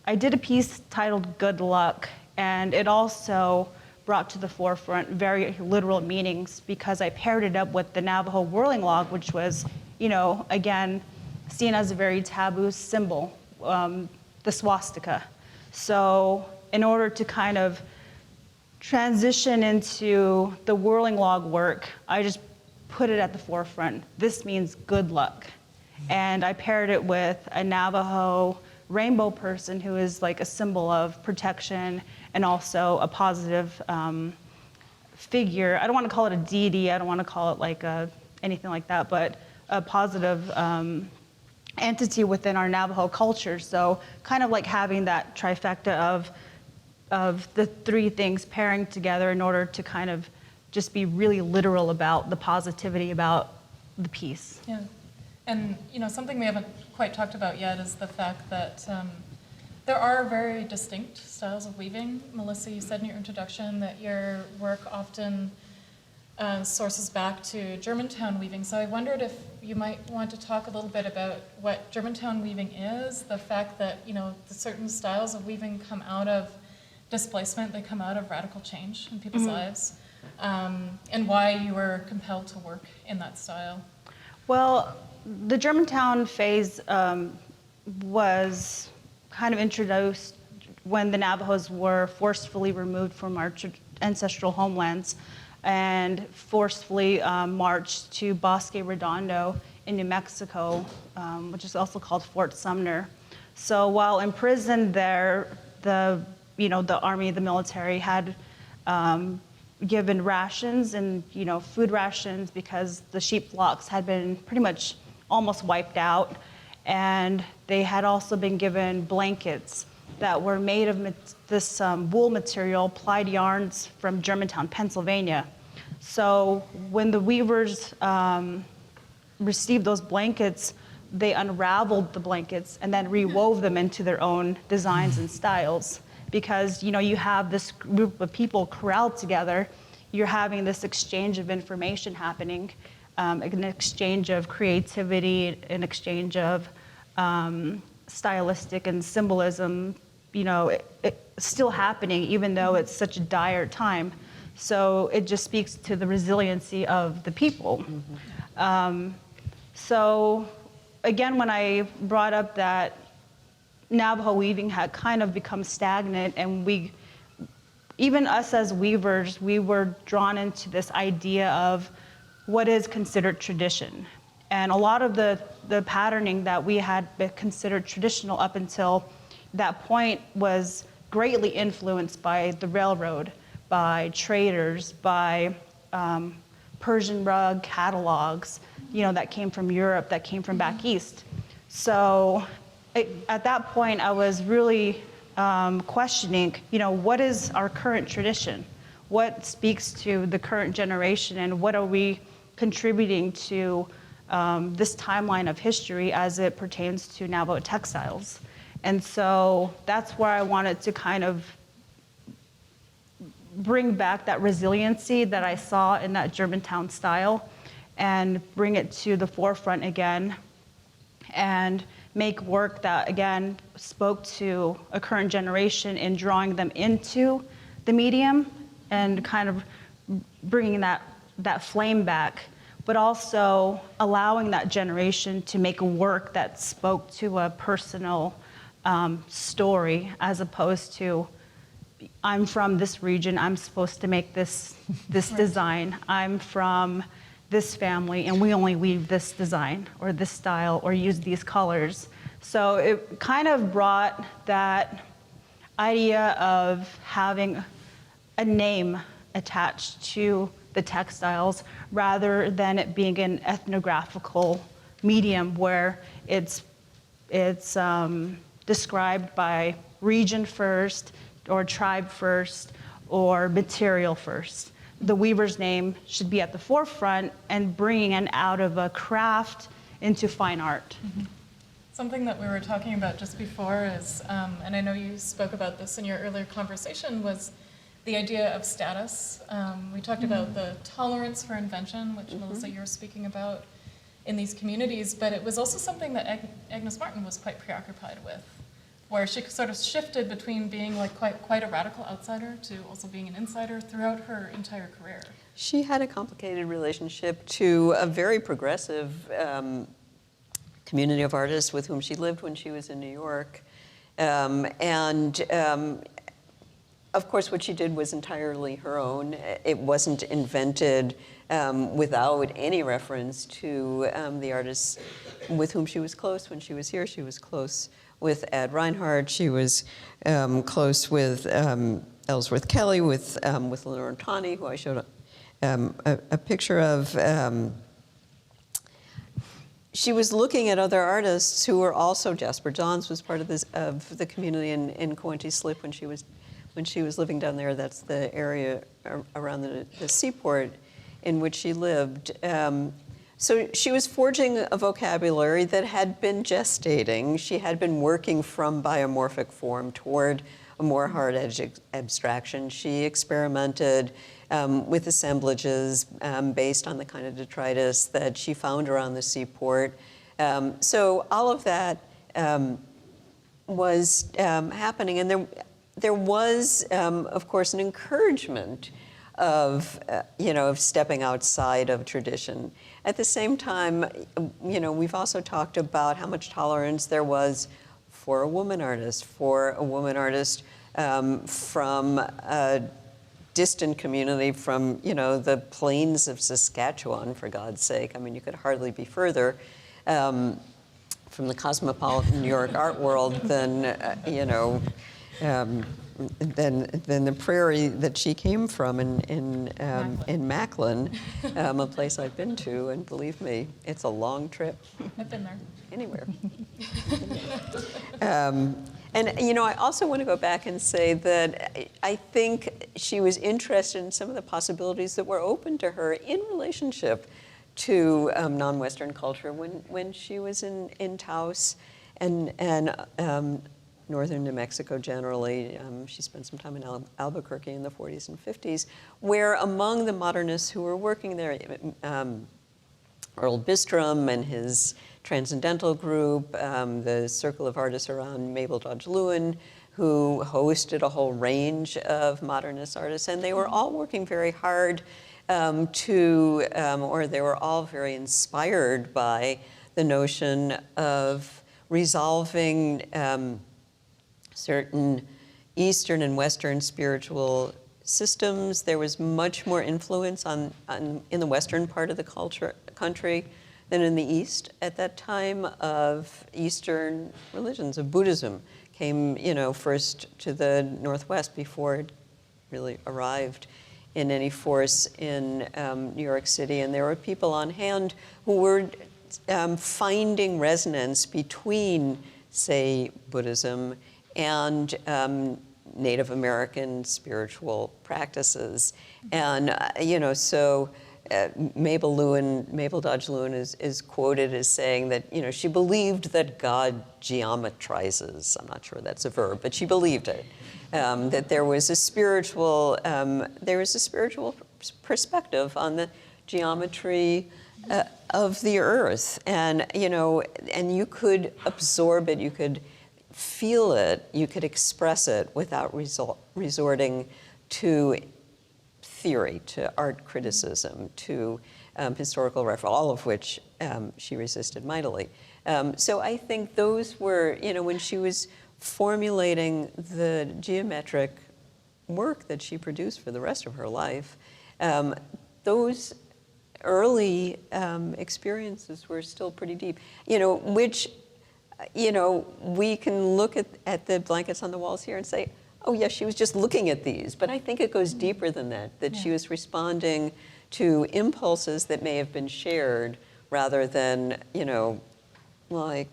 I did a piece titled Good Luck, and it also brought to the forefront very literal meanings because I paired it up with the Navajo whirling log, which was, again, seen as a very taboo symbol, the swastika. So in order to kind of transition into the whirling log work, I just put it at the forefront. This means good luck. And I paired it with a Navajo rainbow person who is like a symbol of protection and also a positive figure. I don't want to call it a deity. I don't want to call it like anything like that, but a positive entity within our Navajo culture. So kind of like having that trifecta of the three things pairing together in order to kind of just be really literal about the positivity about the piece. Yeah. And something we haven't quite talked about yet is the fact that there are very distinct styles of weaving. Melissa, you said in your introduction that your work often sources back to Germantown weaving. So I wondered if you might want to talk a little bit about what Germantown weaving is, the fact that the certain styles of weaving come out of displacement, they come out of radical change in people's lives, and why you were compelled to work in that style. Well, the Germantown phase was kind of introduced when the Navajos were forcefully removed from our ancestral homelands and forcefully marched to Bosque Redondo in New Mexico, which is also called Fort Sumner. So while imprisoned there, the army, the military had given rations and food rations because the sheep flocks had been pretty much almost wiped out, and they had also been given blankets that were made of this wool material, plied yarns from Germantown, Pennsylvania. So when the weavers received those blankets, they unraveled the blankets and then rewove them into their own designs and styles. Because you have this group of people corralled together, you're having this exchange of information happening, an exchange of creativity, an exchange of stylistic and symbolism, it's still happening even though it's such a dire time. So it just speaks to the resiliency of the people. So again, when I brought up that Navajo weaving had kind of become stagnant, and even us as weavers, we were drawn into this idea of what is considered tradition. And a lot of the patterning that we had been considered traditional up until that point was greatly influenced by the railroad, by traders, by Persian rug catalogs, that came from Europe, that came from back east. So at that point, I was really questioning, what is our current tradition? What speaks to the current generation, and what are we contributing to this timeline of history as it pertains to Navajo textiles? And so that's where I wanted to kind of bring back that resiliency that I saw in that Germantown style and bring it to the forefront again, and make work that, again, spoke to a current generation in drawing them into the medium and kind of bringing that flame back, but also allowing that generation to make a work that spoke to a personal story, as opposed to, I'm from this region, I'm supposed to make this design. I'm from this family, and we only weave this design or this style or use these colors. So it kind of brought that idea of having a name attached to the textiles rather than it being an ethnographical medium where it's described by region first or tribe first or material first. The weaver's name should be at the forefront and bringing it out of a craft into fine art. Mm-hmm. Something that we were talking about just before is, and I know you spoke about this in your earlier conversation, was the idea of status. We talked about the tolerance for invention, which Melissa, you were speaking about in these communities, but it was also something that Agnes Martin was quite preoccupied with, where she sort of shifted between being like quite a radical outsider to also being an insider throughout her entire career. She had a complicated relationship to a very progressive community of artists with whom she lived when she was in New York. Of course, what she did was entirely her own. It wasn't invented without any reference to the artists with whom she was close when she was here. She was close with Ad Reinhardt. She was close with Ellsworth Kelly, with Lenore Tawney, who I showed a picture of. She was looking at other artists who were also. Jasper Johns was part of the community in Coenties Slip when she was living down there. That's the area around the seaport in which she lived. So she was forging a vocabulary that had been gestating. She had been working from biomorphic form toward a more hard-edged abstraction. She experimented with assemblages based on the kind of detritus that she found around the seaport. So all of that was happening, and there was, of course, an encouragement of stepping outside of tradition. At the same time, we've also talked about how much tolerance there was for a woman artist, from a distant community, from the plains of Saskatchewan, for God's sake. I mean, you could hardly be further from the cosmopolitan New York art world than the prairie that she came from in Macklin, a place I've been to, and believe me, it's a long trip. I've been there. Anywhere. I also want to go back and say that I think she was interested in some of the possibilities that were open to her in relationship to non-Western culture when she was in Taos and northern New Mexico generally. She spent some time in Albuquerque in the 40s and 50s, where among the modernists who were working there, Earl Bistrom and his Transcendental group, the Circle of Artists around Mabel Dodge Lewin, who hosted a whole range of modernist artists, and they were all working very hard or they were all very inspired by the notion of resolving certain Eastern and Western spiritual systems. There was much more influence in the Western part of the country than in the East at that time of Eastern religions, of Buddhism. Came, first to the Northwest before it really arrived in any force in New York City. And there were people on hand who were finding resonance between, say, Buddhism and Native American spiritual practices. And, so Mabel Dodge Lewin is quoted as saying that, she believed that God geometrizes. I'm not sure that's a verb, but she believed it. That there was a spiritual perspective on the geometry of the earth, and you could absorb it, you could feel it, you could express it without resorting to theory, to art criticism, to historical reference, all of which she resisted mightily. So I think those were, when she was formulating the geometric work that she produced for the rest of her life, those early experiences were still pretty deep, which, we can look at the blankets on the walls here and say, oh yeah, she was just looking at these. But I think it goes deeper than that she was responding to impulses that may have been shared rather than, like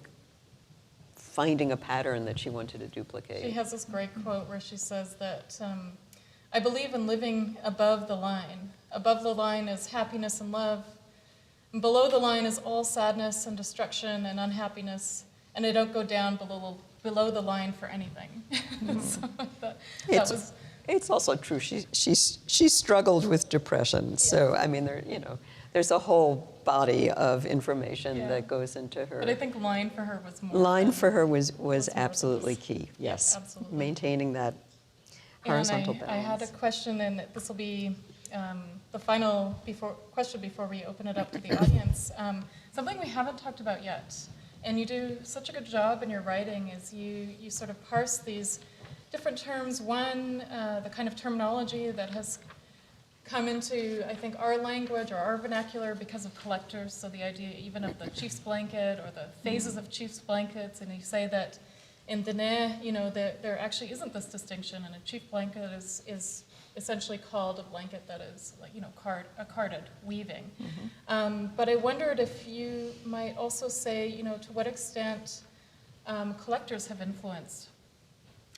finding a pattern that she wanted to duplicate. She has this great quote where she says that, I believe in living above the line. Above the line is happiness and love. And below the line is all sadness and destruction and unhappiness. And I don't go down below the line for anything. So it's also true. She struggled with depression. Yes. So I mean, there's a whole body of information that goes into her. But I think line for her was more. Line for her was absolutely key. Yes, absolutely. Maintaining that horizontal balance. I had a question, and this will be the final question before we open it up to the audience. Something we haven't talked about yet, and you do such a good job in your writing, is you sort of parse these different terms. One, the kind of terminology that has come into, I think, our language or our vernacular because of collectors. So the idea even of the chief's blanket or the phases of chief's blankets, and you say that in Dene, there actually isn't this distinction, and a chief blanket is essentially called a blanket that is like, a carded weaving. Mm-hmm. But I wondered if you might also say, to what extent collectors have influenced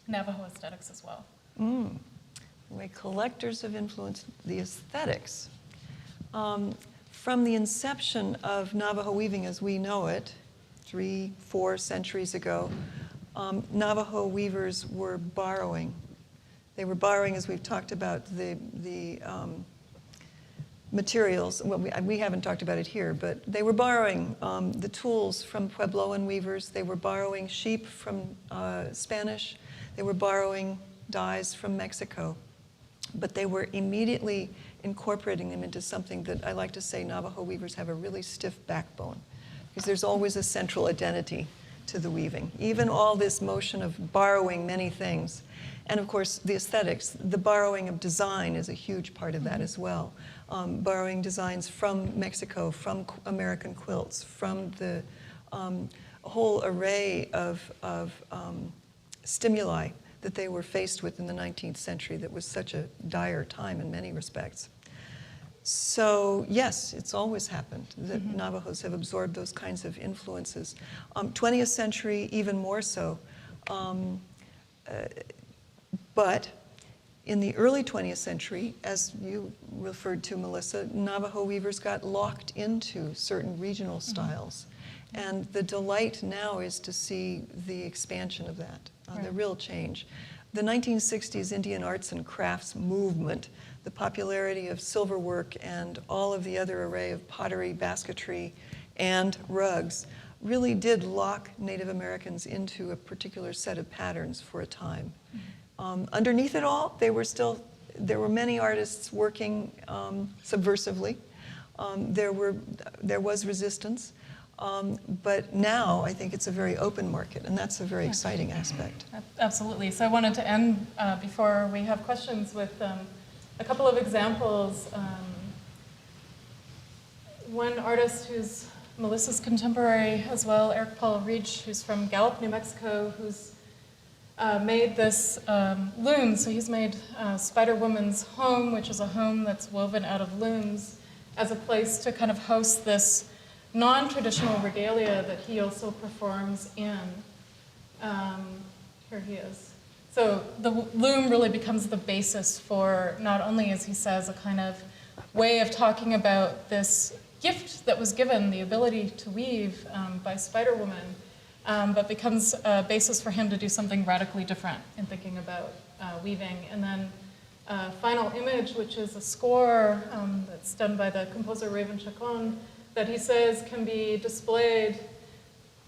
Navajo aesthetics as well. The way collectors have influenced the aesthetics. From the inception of Navajo weaving as we know it, 3-4 centuries ago, Navajo weavers were borrowing. They were borrowing, as we've talked about, the materials. Well, we haven't talked about it here, but they were borrowing the tools from Puebloan weavers. They were borrowing sheep from Spanish. They were borrowing dyes from Mexico. But they were immediately incorporating them into something that I like to say Navajo weavers have a really stiff backbone, because there's always a central identity to the weaving. Even all this motion of borrowing many things. And of course, the aesthetics, the borrowing of design is a huge part of that as well. Borrowing designs from Mexico, from American quilts, from the whole array of stimuli that they were faced with in the 19th century that was such a dire time in many respects. So yes, it's always happened that Navajos have absorbed those kinds of influences. 20th century, even more so. But in the early 20th century, as you referred to, Melissa, Navajo weavers got locked into certain regional styles. And the delight now is to see the expansion of that, the real change. The 1960s Indian arts and crafts movement, the popularity of silverwork and all of the other array of pottery, basketry, and rugs really did lock Native Americans into a particular set of patterns for a time. Underneath it all, there were many artists working subversively. There was resistance. But now I think it's a very open market, and that's a very exciting aspect. Absolutely. So I wanted to end before we have questions with a couple of examples. One artist who's Melissa's contemporary as well, Eric Paul Reach, who's from Gallup, New Mexico, who's made this loom. So he's made Spider Woman's Home, which is a home that's woven out of looms, as a place to kind of host this non-traditional regalia that he also performs in. Here he is. So the loom really becomes the basis for not only, as he says, a kind of way of talking about this gift that was given, the ability to weave by Spider-Woman, but becomes a basis for him to do something radically different in thinking about weaving. And then final image, which is a score that's done by the composer Raven Chacon, that he says can be displayed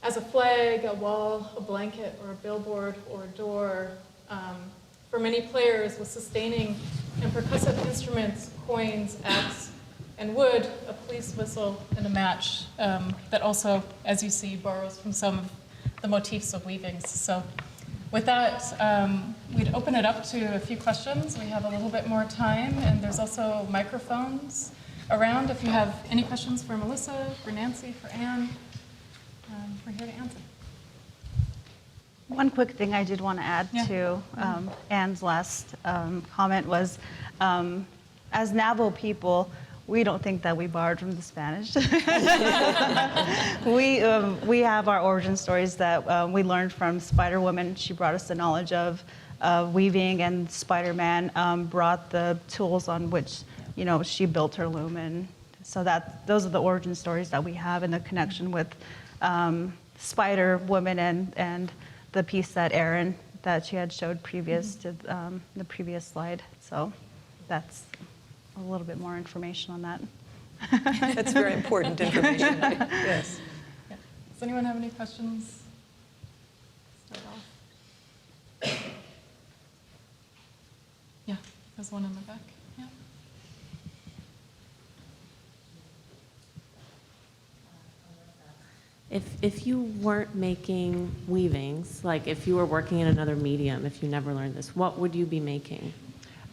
as a flag, a wall, a blanket, or a billboard, or a door. For many players with sustaining and percussive instruments, coins, axe, and wood, a police whistle, and a match that also, as you see, borrows from some of the motifs of weavings. So With that, we'd open it up to a few questions. We have a little bit more time, and there's also microphones around if you have any questions for Melissa, for Nancy, for Anne. We're here to answer. One quick thing I did want to add to Anne's last comment was, as Navajo people, we don't think that we borrowed from the Spanish. We have our origin stories that we learned from Spider Woman. She brought us the knowledge of weaving, and Spider-Man brought the tools on which, you know, she built her loom. And so those are the origin stories that we have, and the connection with Spider Woman and the piece that she had showed previous to the previous slide. So that's a little bit more information on that. That's very important information. Yes. Yeah. Does anyone have any questions? Start off. Yeah, there's one in the back. Yeah. If you weren't making weavings, like if you were working in another medium, if you never learned this, what would you be making?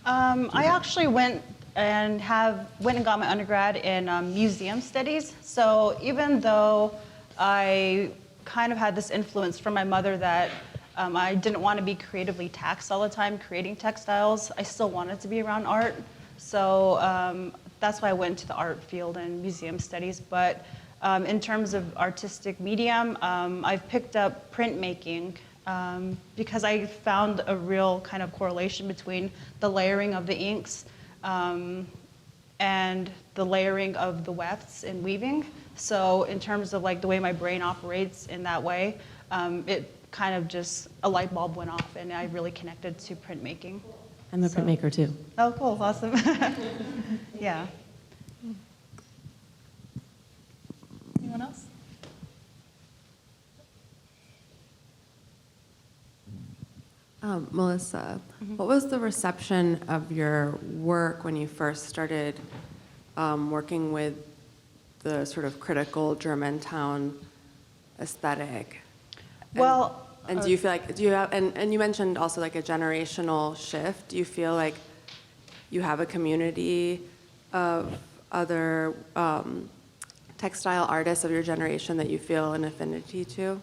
I actually went and got my undergrad in museum studies. So even though I kind of had this influence from my mother that I didn't want to be creatively taxed all the time creating textiles, I still wanted to be around art. So that's why I went to the art field and museum studies. But in terms of artistic medium, I've picked up printmaking because I found a real kind of correlation between the layering of the inks and the layering of the wefts in weaving. So in terms of like the way my brain operates in that way, it kind of just, a light bulb went off and I really connected to printmaking. I'm a printmaker too. Oh, cool, awesome. Yeah. Anyone else? Melissa, what was the reception of your work when you first started working with the sort of critical Germantown aesthetic? Well, And do you feel like, do you have, and you mentioned also like a generational shift. Do you feel like you have a community of other textile artists of your generation that you feel an affinity to?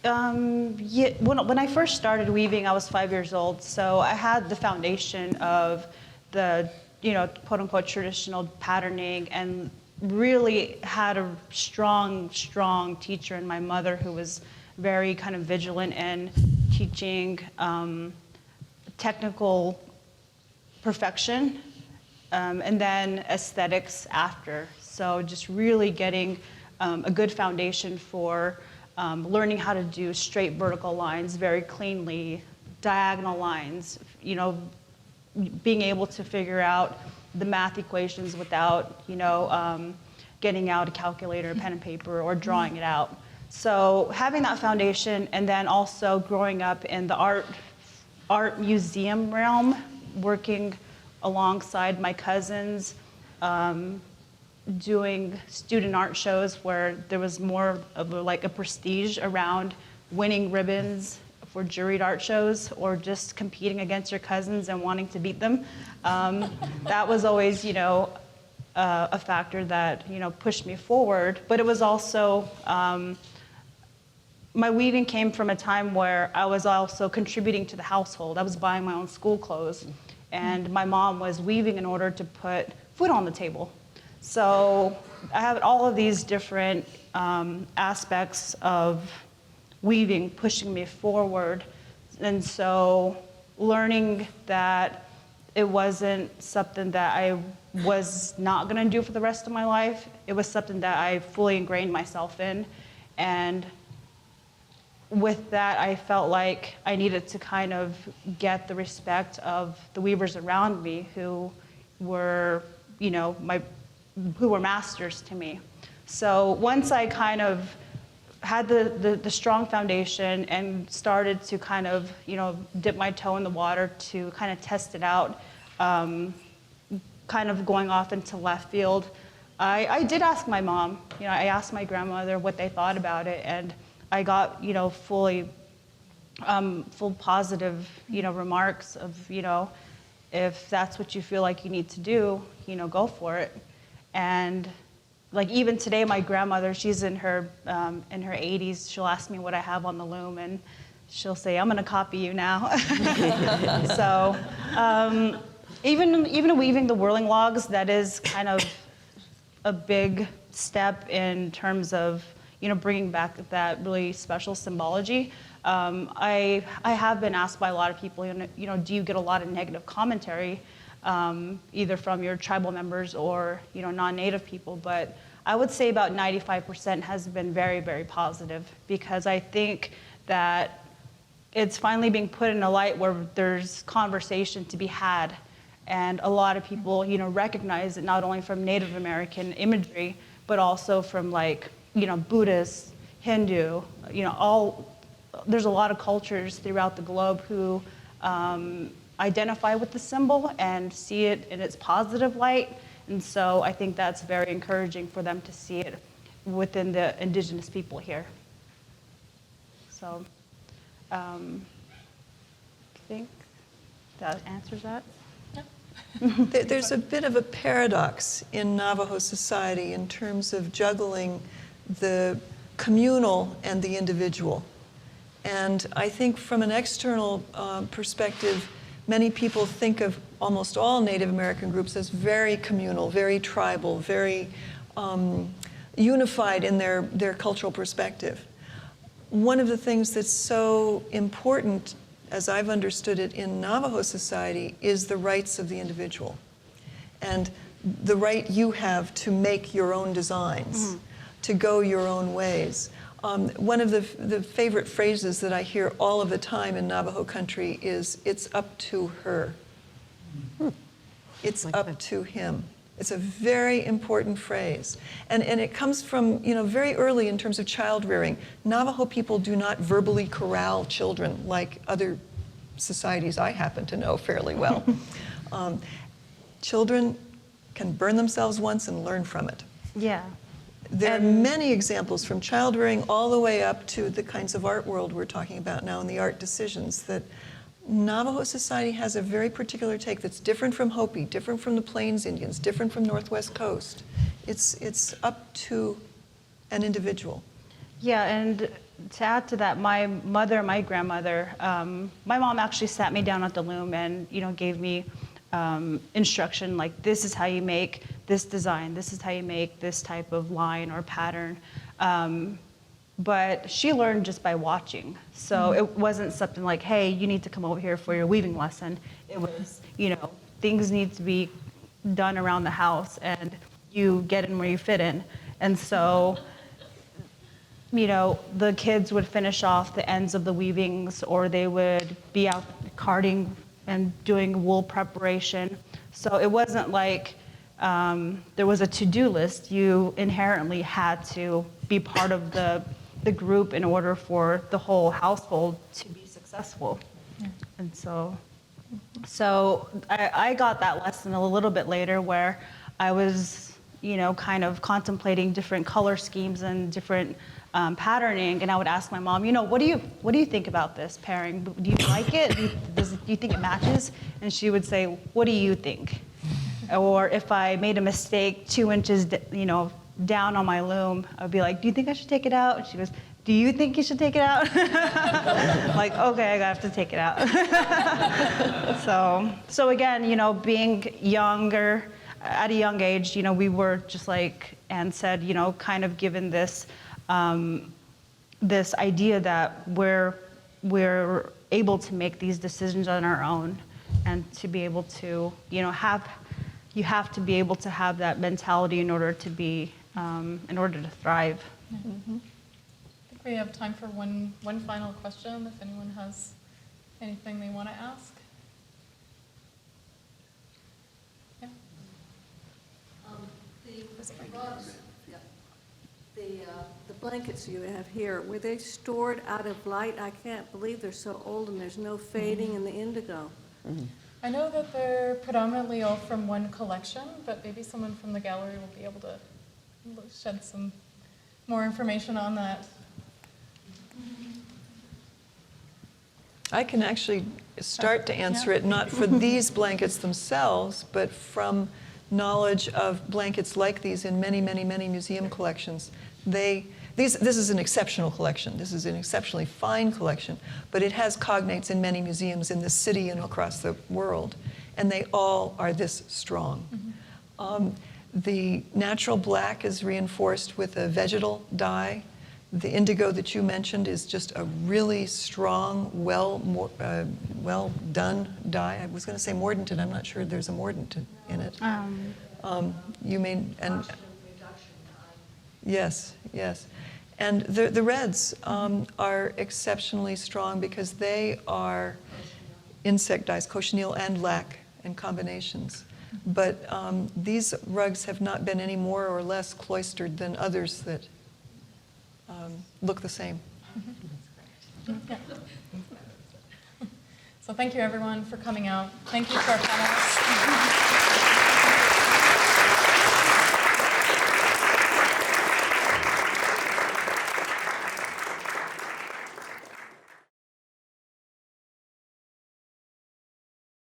Yeah, when I first started weaving, I was 5 years old, so I had the foundation of the, quote unquote traditional patterning, and really had a strong teacher in my mother who was very kind of vigilant in teaching technical perfection and then aesthetics after. So just really getting a good foundation for learning how to do straight vertical lines very cleanly, diagonal lines, being able to figure out the math equations without, getting out a calculator, a pen and paper, or drawing it out. So having that foundation, and then also growing up in the art museum realm, working alongside my cousins, doing student art shows where there was more of a prestige around winning ribbons for juried art shows, or just competing against your cousins and wanting to beat them. That was always, a factor that, pushed me forward. But it was also, my weaving came from a time where I was also contributing to the household. I was buying my own school clothes, and my mom was weaving in order to put food on the table. So I have all of these different aspects of weaving pushing me forward. And so learning that it wasn't something that I was not gonna do for the rest of my life, it was something that I fully ingrained myself in. And with that, I felt like I needed to kind of get the respect of the weavers around me who were, who were masters to me. So once I kind of had the strong foundation and started to kind of, dip my toe in the water to kind of test it out, kind of going off into left field, I did ask my mom, I asked my grandmother what they thought about it, and I got, fully full positive, remarks of, if that's what you feel like you need to do, go for it. And like even today, my grandmother, she's in her 80s. She'll ask me what I have on the loom, and she'll say, "I'm going to copy you now." So even weaving the whirling logs, that is kind of a big step in terms of bringing back that really special symbology. I have been asked by a lot of people, do you get a lot of negative commentary, either from your tribal members or non-native people? But I would say about 95% has been very, very positive, because I think that it's finally being put in a light where there's conversation to be had. And a lot of people, recognize it not only from Native American imagery, but also from Buddhist, Hindu, there's a lot of cultures throughout the globe who identify with the symbol and see it in its positive light. And so I think that's very encouraging for them to see it within the indigenous people here. So I think that answers that. There's a bit of a paradox in Navajo society in terms of juggling the communal and the individual. And I think from an external perspective, many people think of almost all Native American groups as very communal, very tribal, very unified in their cultural perspective. One of the things that's so important, as I've understood it in Navajo society, is the rights of the individual and the right you have to make your own designs, to go your own ways. One of the favorite phrases that I hear all of the time in Navajo country is, "It's up to her." It's up to him. It's a very important phrase. And it comes from, very early in terms of child rearing. Navajo people do not verbally corral children like other societies I happen to know fairly well. Children can burn themselves once and learn from it. Yeah. There are many examples from child rearing all the way up to the kinds of art world we're talking about now and the art decisions that Navajo society has a very particular take that's different from Hopi, different from the Plains Indians, different from Northwest Coast. It's up to an individual. Yeah, and to add to that, my grandmother, my mom actually sat me down at the loom and gave me instruction, like, this is how you make this design, this is how you make this type of line or pattern. But she learned just by watching. So it wasn't something like, hey, you need to come over here for your weaving lesson. It was, things need to be done around the house and you get in where you fit in. And so, the kids would finish off the ends of the weavings, or they would be out carding and doing wool preparation. So it wasn't like there was a to-do list. You inherently had to be part of the group in order for the whole household to be successful. And so I got that lesson a little bit later, where I was, kind of contemplating different color schemes and different patterning, and I would ask my mom, what do you think about this pairing? Do you like it? Do you think it matches? And she would say, what do you think? Or if I made a mistake 2 inches, down on my loom, I'd be like, do you think I should take it out? And she goes, do you think you should take it out? Like, okay, I have to take it out. So again, being younger, at a young age, we were just like Anne said, kind of given this this idea that we're able to make these decisions on our own, and to be able to, you have to be able to have that mentality in order to be, in order to thrive. Mm-hmm. I think we have time for one final question, if anyone has anything they want to ask. Yeah. The blankets you have here, were they stored out of light? I can't believe they're so old and there's no fading in the indigo. I know that they're predominantly all from one collection, but maybe someone from the gallery will be able to shed some more information on that. I can actually start to answer it, not for these blankets themselves, but from knowledge of blankets like these in many, many, many museum collections. This is an exceptional collection. This is an exceptionally fine collection, but it has cognates in many museums in the city and across the world, and they all are this strong. The natural black is reinforced with a vegetal dye. The indigo that you mentioned is just a really strong, well done dye. I was going to say mordant, I'm not sure there's a mordant in it. You mean, and yes, yes. And the reds are exceptionally strong because they are insect dyes, cochineal and lac and combinations. But these rugs have not been any more or less cloistered than others that look the same. Yeah. So thank you everyone for coming out. Thank you to our panelists.